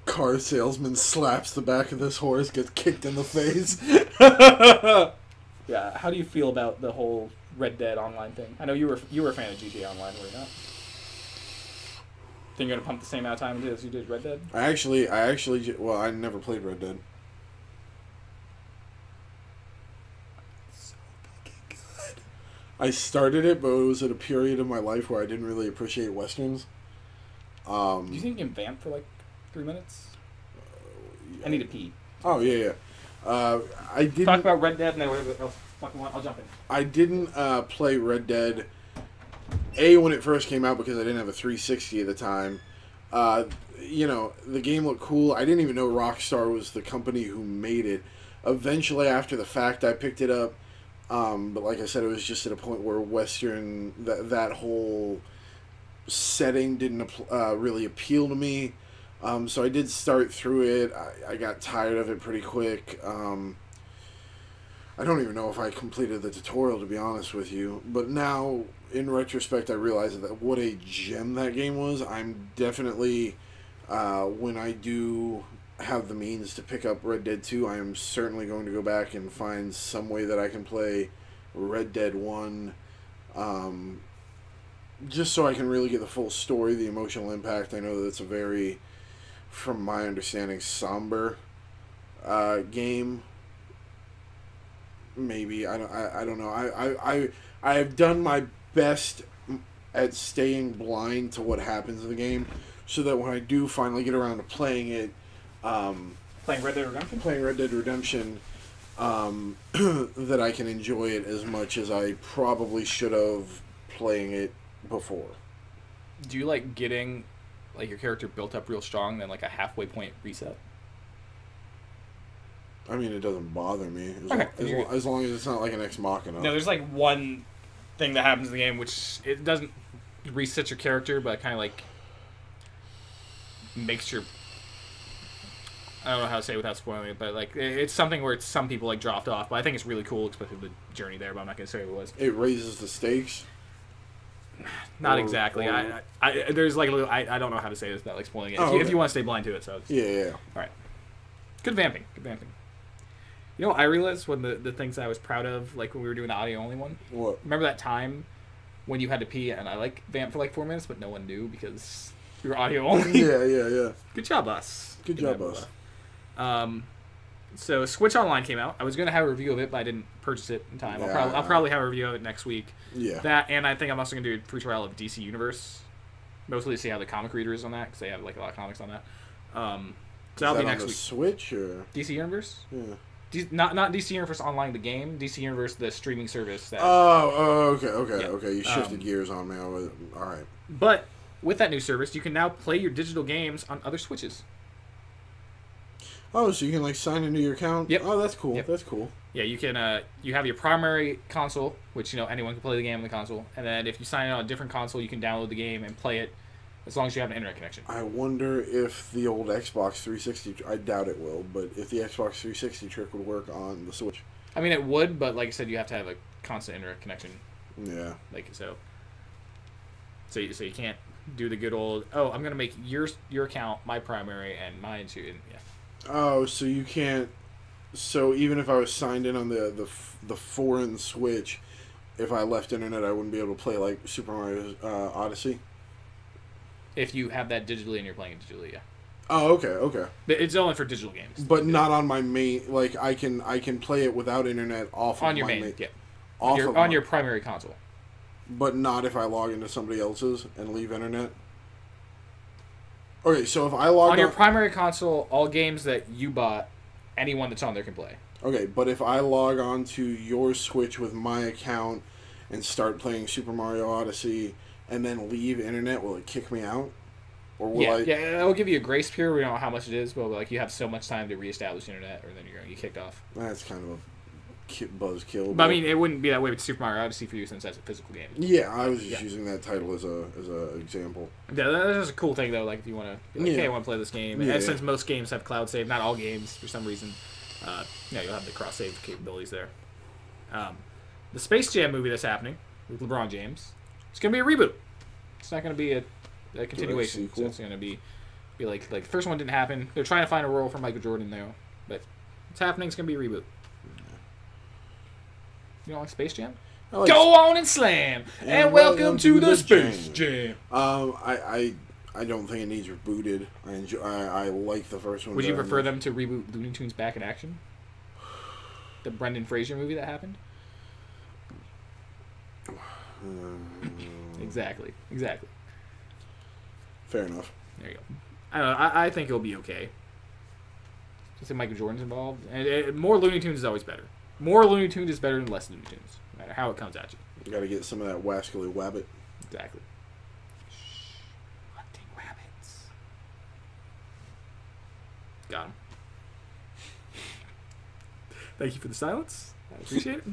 Car salesman slaps the back of this horse, gets kicked in the face. Yeah. How do you feel about the whole Red Dead Online thing? I know you were a fan of GTA Online, were you not? Think you're gonna pump the same amount of time into it as you did Red Dead? Well, I never played Red Dead. So fucking good. I started it, but it was at a period of my life where I didn't really appreciate westerns. Do you think you can vamp for like 3 minutes? I need to pee. Oh yeah. I didn't talk about Red Dead and then whatever else fucking want. I'll jump in. I didn't play Red Dead when it first came out because I didn't have a 360 at the time. The game looked cool. I didn't even know Rockstar was the company who made it. Eventually, after the fact, I picked it up. But like I said, it was just at a point where Western, that whole setting didn't really appeal to me. So I did start through it. I got tired of it pretty quick. I don't even know if I completed the tutorial, to be honest with you. But now, in retrospect, I realize that what a gem that game was. I'm definitely, when I do have the means to pick up Red Dead 2, I am certainly going to go back and find some way that I can play Red Dead 1, just so I can really get the full story, the emotional impact. I know that it's a very, from my understanding, somber game. Maybe I don't know. I have done my best at staying blind to what happens in the game, so that when I do finally get around to playing it, playing Red Dead Redemption, that I can enjoy it as much as I probably should have playing it before. Do you like getting like your character built up real strong, then like a halfway point reset? I mean, it doesn't bother me as long as it's not like an Ex Machina. No, there's like one thing that happens in the game which it doesn't reset your character, but kind of like makes your, I don't know how to say it without spoiling it, but like it's something where some people like dropped off, but I think it's really cool, especially the journey there. But I'm not gonna say what it was. It raises the stakes. Not exactly. I there's like a little. I don't know how to say this without like spoiling it. If you want to stay blind to it, so yeah. All right. Good vamping. You know what I realized one of the things I was proud of, like when we were doing the audio only one? What? Remember that time when you had to pee and I like vamped for like 4 minutes, but no one knew because we were audio only? Yeah. Good job, us. Good job, us. So Switch Online came out. I was going to have a review of it, but I didn't purchase it in time. Yeah, I'll probably have a review of it next week. Yeah. That, and I think I'm also going to do a free trial of DC Universe, mostly to see how the comic reader is on that, because they have like a lot of comics on that. So that'll be next week. Switch or DC Universe? Yeah. Not DC Universe Online, the game. DC Universe, the streaming service. That, okay. You shifted gears on me. All right. But with that new service, you can now play your digital games on other Switches. Oh, so you can like sign into your account? Yep. Oh, that's cool. Yep. That's cool. Yeah, you can. You have your primary console, which anyone can play the game on the console, and then if you sign in on a different console, you can download the game and play it as long as you have an internet connection. I wonder if the old Xbox 360... I doubt it will, but if the Xbox 360 trick would work on the Switch. I mean, it would, but like I said, you have to have a constant internet connection. Yeah. So you can't do the good old, oh, I'm going to make your account my primary and mine too. And, yeah. Oh, so you can't... So even if I was signed in on the foreign Switch, if I left internet, I wouldn't be able to play like Super Mario Odyssey? If you have that digitally and you're playing it digitally, yeah. Oh, okay. It's only for digital games. But not on my main... Like, I can play it without internet off on of your my main, yeah. Off on your primary console. But not if I log into somebody else's and leave internet? Okay, so if I log on your primary console, all games that you bought, anyone that's on there can play. Okay, but if I log on to your Switch with my account and start playing Super Mario Odyssey and then leave internet, will it kick me out? Or will I... Yeah, it'll give you a grace period. We don't know how much it is, but like you have so much time to reestablish internet, or then you're going to get kicked off. That's kind of a buzzkill. But I mean, it wouldn't be that way with Super Mario Odyssey for you since that's a physical game. Yeah, I was just using that title as a example. Yeah, that's a cool thing though. Like if you want to, hey, I want to play this game, and since most games have cloud save, not all games for some reason, you'll have the cross save capabilities there. The Space Jam movie that's happening with LeBron James, it's gonna be a reboot. It's not gonna be a continuation. So it's gonna be like the first one didn't happen. They're trying to find a role for Michael Jordan though, but it's happening. It's gonna be a reboot. You don't like Space Jam? Go on and slam, and welcome to the Space Jam. I I don't think it needs rebooted. I like the first one. Would you prefer them to reboot Looney Tunes Back in Action? The Brendan Fraser movie that happened? Exactly. Fair enough. There you go. I don't know. I think it'll be okay. Just say Michael Jordan's involved. And more Looney Tunes is always better. More Looney Tunes is better than less Looney Tunes, no matter how it comes at you. You gotta get some of that wascally wabbit. Exactly. Hunting rabbits. Got him. Thank you for the silence. I appreciate it.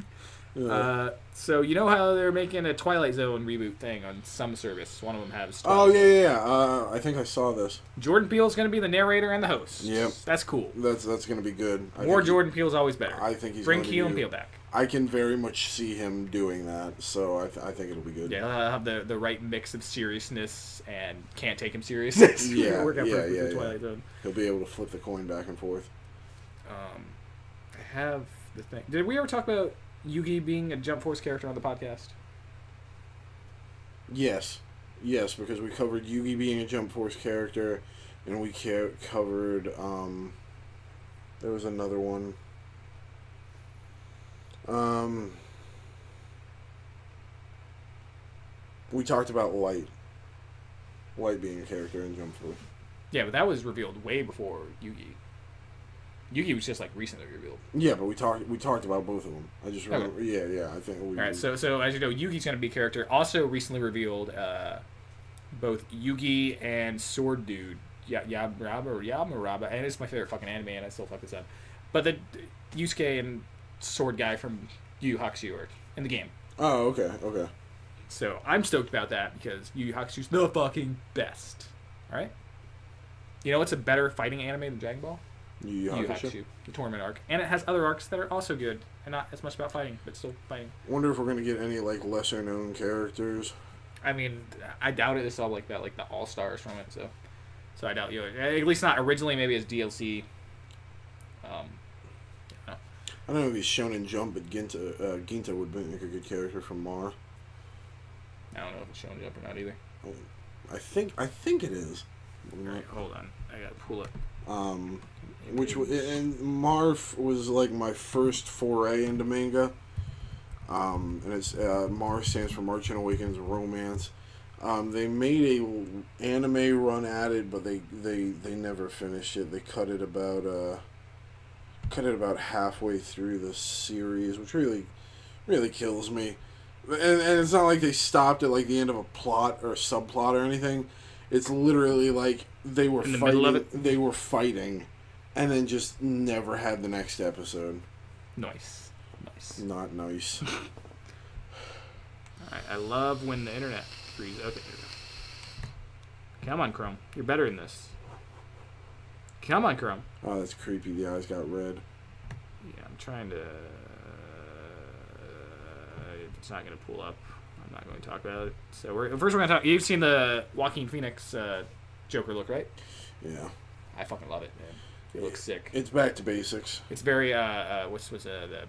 So you know how they're making a Twilight Zone reboot thing on some service? One of them has. Oh yeah. I think I saw this. Jordan Peele's going to be the narrator and the host. Yep, that's cool. That's going to be good. More Jordan Peele's always better. I think he's bring Keel and Peele back. I can very much see him doing that, so I think it'll be good. Yeah, he'll have the right mix of seriousness and can't take him seriousness. Yeah, Twilight Zone. He'll be able to flip the coin back and forth. I have the thing. Did we ever talk about Yugi being a Jump Force character on the podcast? Yes, because we covered Yugi being a Jump Force character, and we covered there was another one. We talked about Light being a character in Jump Force. Yeah, but that was revealed way before Yugi. Yugi was just like recently revealed. Yeah, but we talked about both of them. I just remember. Okay. Yeah. I think. All right. So as you know, Yugi's going to be a character. Also recently revealed, both Yugi and Sword Dude, Yamaraba, and it's my favorite fucking anime, and I still fuck this up. But the Yusuke and Sword guy from Yu Yu Hakusho are in the game. Oh, okay. So I'm stoked about that because Yu Yu Hakusho's the fucking best. All right. You know what's a better fighting anime than Dragon Ball? Yu Yu Hakusho, the tournament arc, and it has other arcs that are also good and not as much about fighting, but still fighting. Wonder if we're gonna get any like lesser known characters. I mean, I doubt it. It's all like that, like the all stars from it. So I doubt you. At least not originally. Maybe as DLC. I don't know if he's Shonen Jump, but Ginta would make a good character from Mar. I don't know if it's Shonen Jump or not either. I think it is. All right, hold on. I gotta pull it. And Marv was like my first foray into manga. And it's Mar stands for March and Awakens Romance. They made a anime run at it, but they never finished it. They cut it about halfway through the series, which really kills me. And it's not like they stopped at like the end of a plot or a subplot or anything. It's literally like they were fighting, and then just never had the next episode. Nice. Not nice. Alright, I love when the internet freezes. Okay, here we go. Come on, Chrome. You're better than this. Come on, Chrome. Oh, that's creepy. The eyes got red. Yeah, I'm trying to... it's not going to pull up. I'm not going to talk about it. So first we're going to talk... You've seen the Joaquin Phoenix Joker look, right? Yeah. I fucking love it, man. It looks sick. It's back to basics. It's very... what's the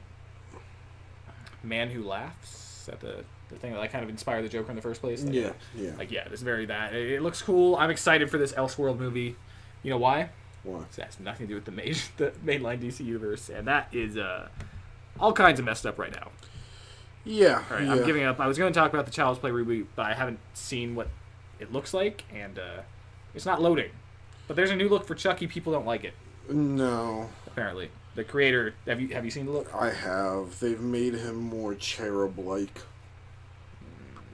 Man Who Laughs? Is that the thing that kind of inspired the Joker in the first place? Like, yeah. It's very that. It looks cool. I'm excited for this Elseworld movie. You know why? Why? It has nothing to do with the mainline DC universe, and that is all kinds of messed up right now. Yeah. All right, I'm giving up. I was going to talk about the Child's Play reboot, but I haven't seen what it looks like, and it's not loading. But there's a new look for Chucky. People don't like it. No. Apparently, the creator. Have you seen the look? I have. They've made him more cherub-like.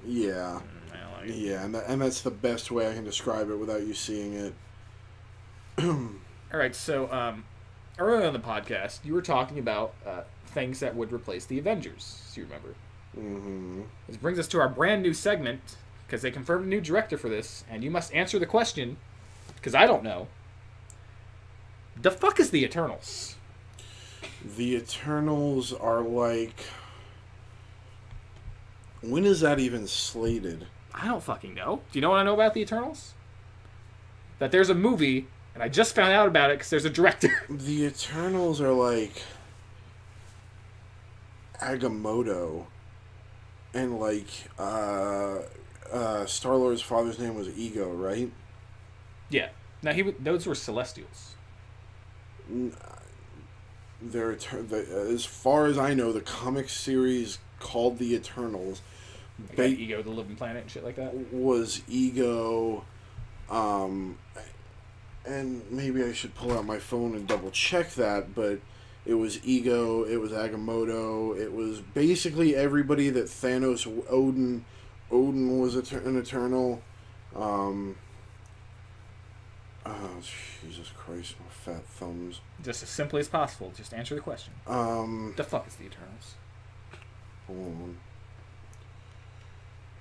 Yeah. I don't like it. Yeah, and that's the best way I can describe it without you seeing it. All right, so earlier on the podcast, you were talking about things that would replace the Avengers, if you remember. Mm-hmm. This brings us to our brand new segment, because they confirmed a new director for this, and you must answer the question, because I don't know. The fuck is the Eternals? The Eternals are like... When is that even slated? I don't fucking know. Do you know what I know about the Eternals? That there's a movie... And I just found out about it because there's a director. The Eternals are like Agamotto, and like Star-Lord's father's name was Ego, right? Yeah. Now those were Celestials. As far as I know, the comic series called the Eternals, Ego, the Living Planet, and shit like that. Was Ego, and maybe I should pull out my phone and double check that, but it was Ego, it was Agamotto, it was basically everybody that Thanos, Odin was an Eternal. Oh, Jesus Christ, my fat thumbs. Just as simply as possible, just answer the question. The fuck is the Eternals? Hold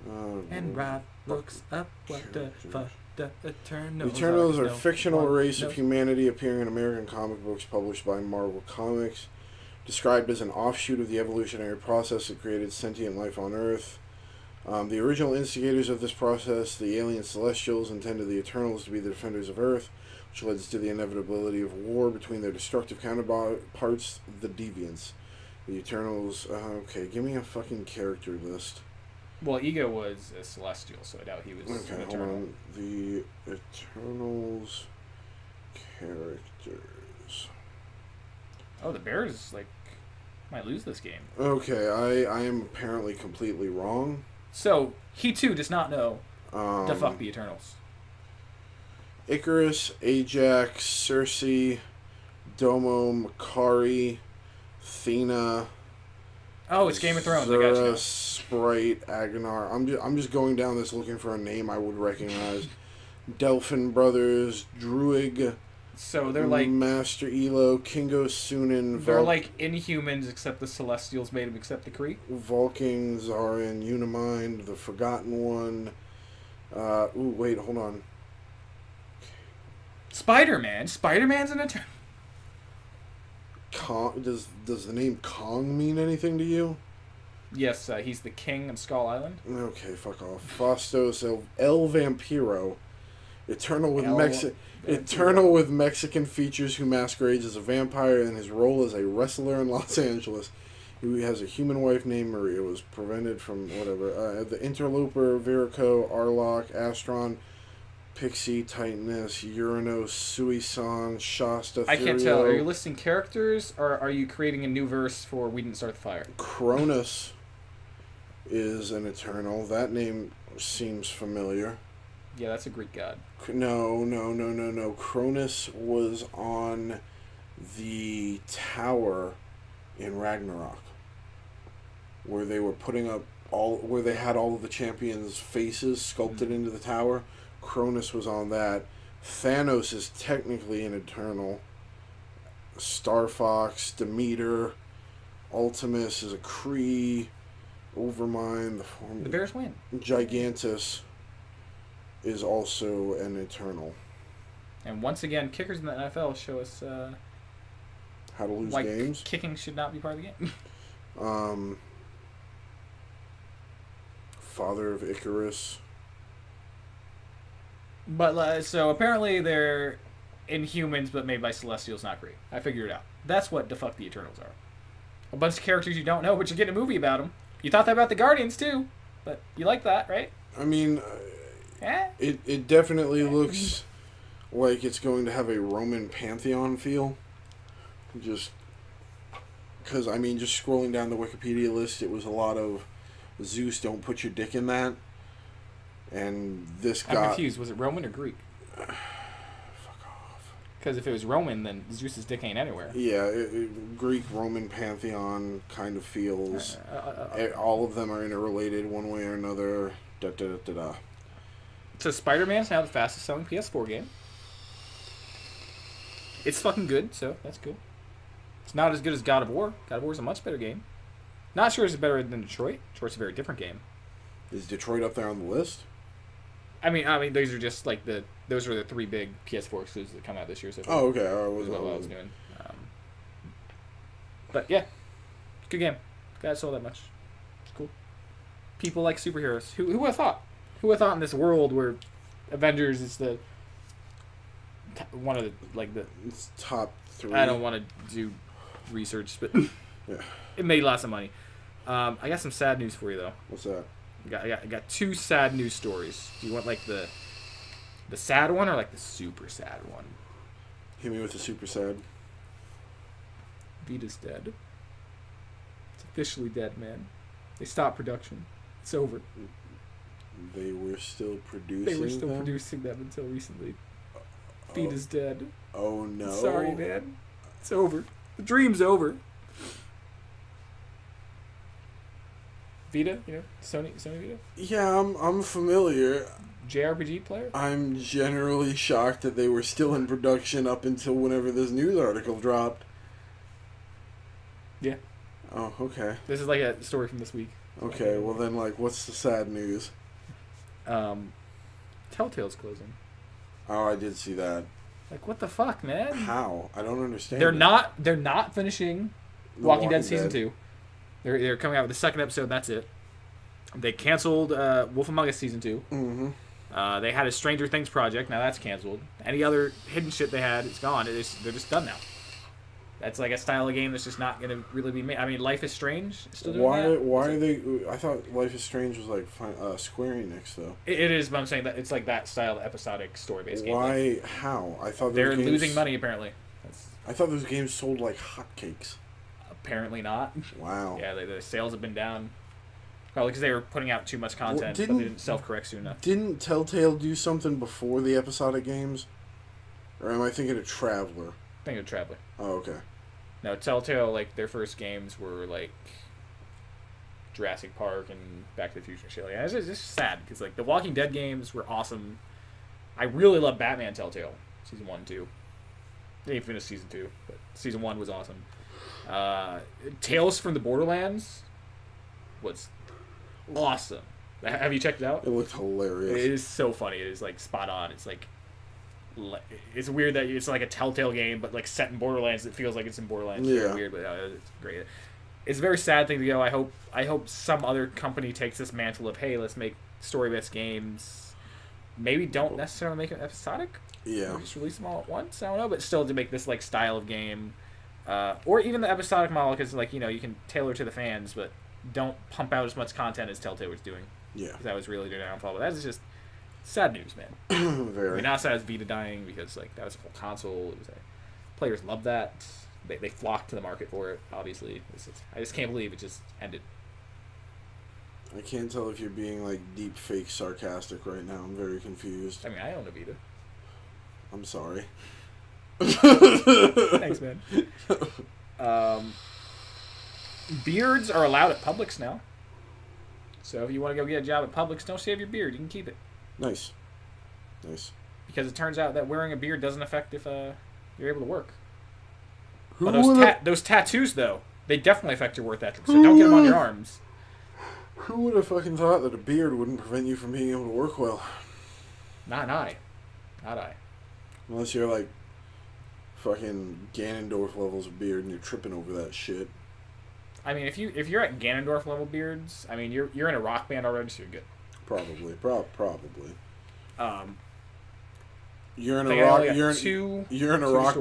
on. And Rob looks up what the fuck the Eternals The Eternals are a no, fictional race no. of humanity appearing in American comic books published by Marvel Comics, described as an offshoot of the evolutionary process that created sentient life on Earth. The original instigators of this process, the alien Celestials, intended the Eternals to be the defenders of Earth, which led to the inevitability of war between their destructive counterparts, the Deviants. The Eternals... okay, give me a fucking character list. Well, Ego was a Celestial, so I doubt he was an Eternal. Hold on. The Eternals characters. Oh, the Bears, like, might lose this game. Okay, I am apparently completely wrong. So, he too does not know the fuck the Eternals. Icarus, Ajax, Circe, Domo, Makari, Athena. Oh, it's Game of Thrones. Zura, I got you. Sprite, Agonar. I'm just going down this looking for a name I would recognize. Delphin Brothers, Druig. So they're like Master Elo, Kingo Sunan. They're like Inhumans, except the Celestials made them accept the Kree. Vulcans are in Unimind, the Forgotten One. Wait, hold on. Spider-Man. Spider-Man's an Eternal. Kong, does the name Kong mean anything to you? Yes, he's the king of Skull Island. Okay, fuck off. Fastos El Vampiro. Eternal with Mexican features who masquerades as a vampire in his role as a wrestler in Los Angeles. He has a human wife named Maria. Was prevented from whatever. The Interloper, Virico, Arlok, Astron, Pixie, Titaness, Uranos, Suisan, Shasta, I can't tell. Are you listing characters, or are you creating a new verse for We Didn't Start the Fire? Cronus is an Eternal. That name seems familiar. Yeah, that's a Greek god. No. Cronus was on the tower in Ragnarok, where they were putting up where they had all of the champions' faces sculpted into the tower. Cronus was on that. Thanos is technically an Eternal. Star Fox, Demeter, Ultimus is a Kree. Overmind, the Bears win. Gigantus is also an Eternal. And once again, kickers in the NFL show us how to lose why games. Kicking should not be part of the game. Father of Icarus. But so apparently they're Inhumans, but made by Celestials, not Kree. I figured it out. That's what the fuck the Eternals are. A bunch of characters you don't know, but you get a movie about them. You thought that about the Guardians too, but you like that, right? I mean, it definitely looks like it's going to have a Roman pantheon feel. Just because, I mean, just scrolling down the Wikipedia list, it was a lot of Zeus, don't put your dick in that. And this guy... I'm confused. Was it Roman or Greek? Fuck off. Because if it was Roman, then Zeus's dick ain't anywhere. Yeah, Greek Roman pantheon kind of feels. All of them are interrelated one way or another. So Spider-Man's now the fastest selling PS4 game. It's fucking good, so that's good. It's not as good as God of War. God of War is a much better game. Not sure it's better than Detroit. Detroit's a very different game. Is Detroit up there on the list? I mean, those are just like those are the three big PS4 exclusives that come out this year. So far. Oh, okay. Is what I was doing. But yeah, good game. Glad I sold that much. It's cool. People like superheroes. Who would have thought? Who would have thought in this world where Avengers is the one of the it's top 3. I don't want to do research, but yeah, it made lots of money. I got some sad news for you though. What's that? I got 2 sad news stories. Do you want like the The sad one or like the super sad one? Hit me with the super sad. Vita's dead. It's officially dead, man. They stopped production. It's over. They were still producing. They were still producing them until recently. Vita's dead. Oh no! Sorry, man. It's over. The dream's over. Vita, you know, Sony Vita. Yeah, I'm familiar. JRPG player. I'm generally shocked that they were still in production up until whenever this news article dropped. Yeah. Oh, okay. This is like a story from this week. Okay, well then, like, what's the sad news? Telltale's closing. Oh, I did see that. Like, what the fuck, man? How? I don't understand. They're not finishing Walking Dead Season 2. They're coming out with the second episode, and that's it. They canceled Wolf Among Us Season 2. Mm-hmm. They had a Stranger Things project. Now that's canceled. Any other hidden shit they had, it's gone. They're just done now. That's like a style of game that's just not going to really be made. I mean, Life is Strange is still doing that. Why are they... I thought Life is Strange was like Square Enix, though. It is, but I'm saying that it's like that style of episodic story-based game. Why? How? I thought they're losing money, apparently. I thought those games sold like hotcakes. Apparently not. Wow. Yeah, the sales have been down. Probably because they were putting out too much content, but they didn't self-correct soon enough. Didn't Telltale do something before the episodic games? Or am I thinking of Traveler? I think of Traveler. Oh, okay. No, Telltale, like, their first games were, like, Jurassic Park and Back to the Future shit. Yeah, it's just sad, because, like, the Walking Dead games were awesome. I really love Batman Telltale, Season 1 and 2. They didn't finish Season 2, but Season 1 was awesome. Tales from the Borderlands was awesome. Have you checked it out? It looked hilarious. It is so funny. It is, like, spot on. It's, like... It's weird that it's like a Telltale game, but like set in Borderlands. It feels like it's in Borderlands. It's very weird, but it's great. It's a very sad thing to go. I hope some other company takes this mantle of, hey, let's make story-based games. Maybe don't necessarily make it episodic. Yeah. Or just release them all at once. I don't know, but still to make this like style of game, or even the episodic model, because like you know you can tailor to the fans, but don't pump out as much content as Telltale was doing. Yeah. Because that was really their downfall. But that is just. Sad news, man. Very. I mean, not sad as Vita dying because like that was a whole console. It was players loved that. They flocked to the market for it. Obviously, I just can't believe it just ended. I can't tell if you're being like deep fake sarcastic right now. I'm very confused. I mean, I own a Vita. I'm sorry. Thanks, man. Beards are allowed at Publix now. So if you want to go get a job at Publix, don't shave your beard. You can keep it. Nice. Because it turns out that wearing a beard doesn't affect if you're able to work. Those tattoos, though, they definitely affect your work ethic. So don't get them on your arms. Who would have fucking thought that a beard wouldn't prevent you from being able to work well? Not I. Unless you're like fucking Ganondorf levels of beard and you're tripping over that shit. I mean, if you're at Ganondorf level beards, I mean you're in a rock band already, so you're good. Probably. You're in a rock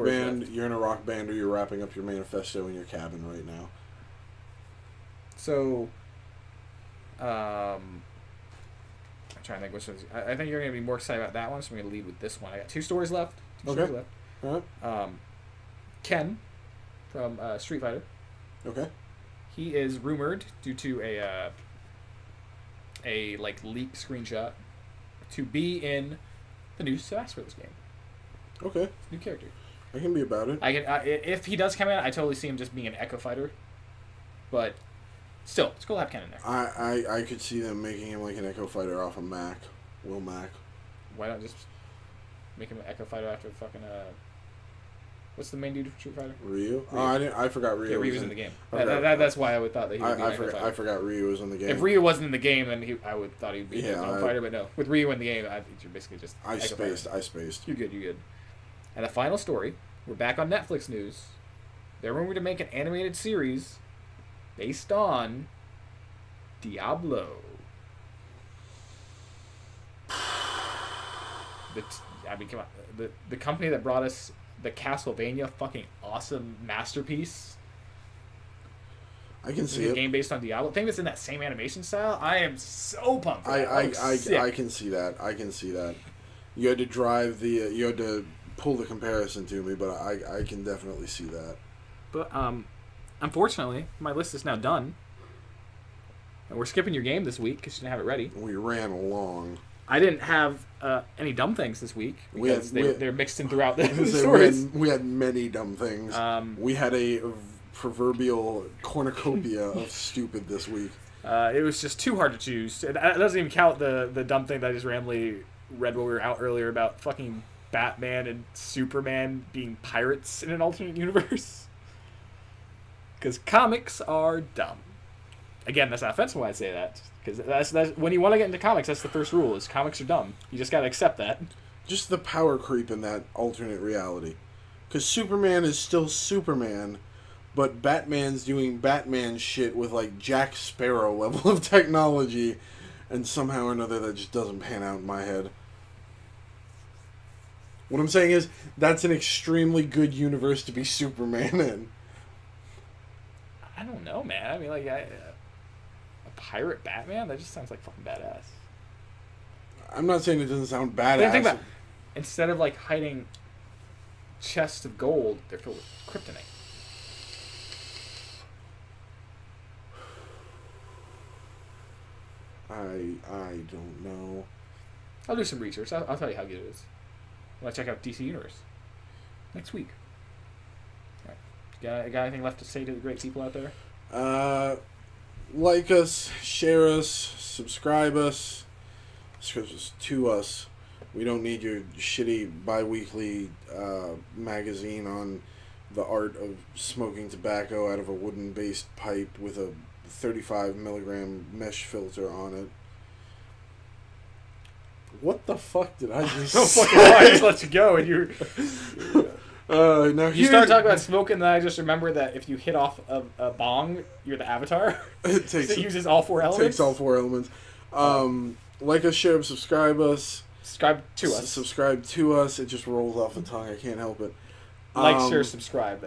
band. You're in a rock band, or you're wrapping up your manifesto in your cabin right now. So, I'm trying to think which ones. I think you're going to be more excited about that one, so I'm going to lead with this one. I got two stories left. Okay. All right. Ken from Street Fighter. Okay. He is rumored due to a like leaked screenshot to be in the new Smash Bros. Game. Okay. New character. I can be about it. If he does come in, I totally see him just being an Echo Fighter. But still, it's cool to have Ken in there. I could see them making him like an Echo Fighter off of Mac. Will Mac. Why not just make him an Echo Fighter after fucking what's the main dude from Street Fighter? Ryu? Oh, I forgot Ryu. Yeah, Ryu was in the game. That's why I would thought that he would be an Echo Fighter. I forgot Ryu was in the game. If Ryu wasn't in the game, then I would thought he'd be an Echo Fighter, but no. With Ryu in the game, I think you're basically just I spaced. You're good. And the final story, we're back on Netflix news. They're rumored to make an animated series based on Diablo. Come on. The company that brought us the Castlevania fucking awesome masterpiece. I can see it. A game based on Diablo. I think it's in that same animation style. I am so pumped. I can see that. You had to drive you had to pull the comparison to me, but I can definitely see that. But unfortunately, my list is now done. And we're skipping your game this week because you didn't have it ready. We ran along. I didn't have any dumb things this week because they're mixed in throughout the stories. We had many dumb things. We had a proverbial cornucopia of stupid this week. It was just too hard to choose. It doesn't even count the dumb thing that I just randomly read while we were out earlier about fucking Batman and Superman being pirates in an alternate universe. Because comics are dumb. Again, that's not offensive when I say that. Because that's when you want to get into comics, that's the first rule, is comics are dumb. You just gotta accept that. Just the power creep in that alternate reality. Because Superman is still Superman, but Batman's doing Batman shit with, like, Jack Sparrow level of technology, and somehow or another that just doesn't pan out in my head. What I'm saying is, that's an extremely good universe to be Superman in. I don't know, man. I mean, like, a pirate Batman? That just sounds like fucking badass. I'm not saying it doesn't sound badass. Think about it. Instead of, like, hiding chests of gold, they're filled with kryptonite. I don't know. I'll do some research. I'll tell you how good it is when I check out DC Universe next week. All right. Got anything left to say to the great people out there? Like us, share us, subscribe us, to us. We don't need your shitty bi-weekly magazine on the art of smoking tobacco out of a wooden-based pipe with a 35 milligram mesh filter on it. What the fuck did I just say? I just let you go, and you start talking about smoking, and then I just remember that if you hit off a bong, you're the Avatar. It uses all four elements. Takes all four elements. Like us, share, subscribe us. Subscribe to us. Subscribe to us. It just rolls off the tongue. I can't help it. Like, share, subscribe.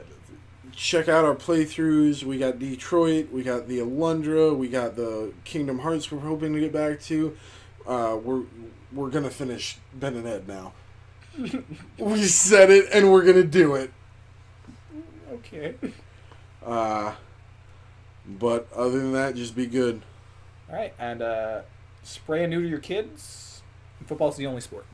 Check out our playthroughs. We got Detroit. We got the Alundra. We got the Kingdom Hearts we're hoping to get back to. We're going to finish Ben and Ed now. We said it, and we're going to do it. Okay. But other than that, just be good. All right, and spray and neuter your kids. Football's the only sport.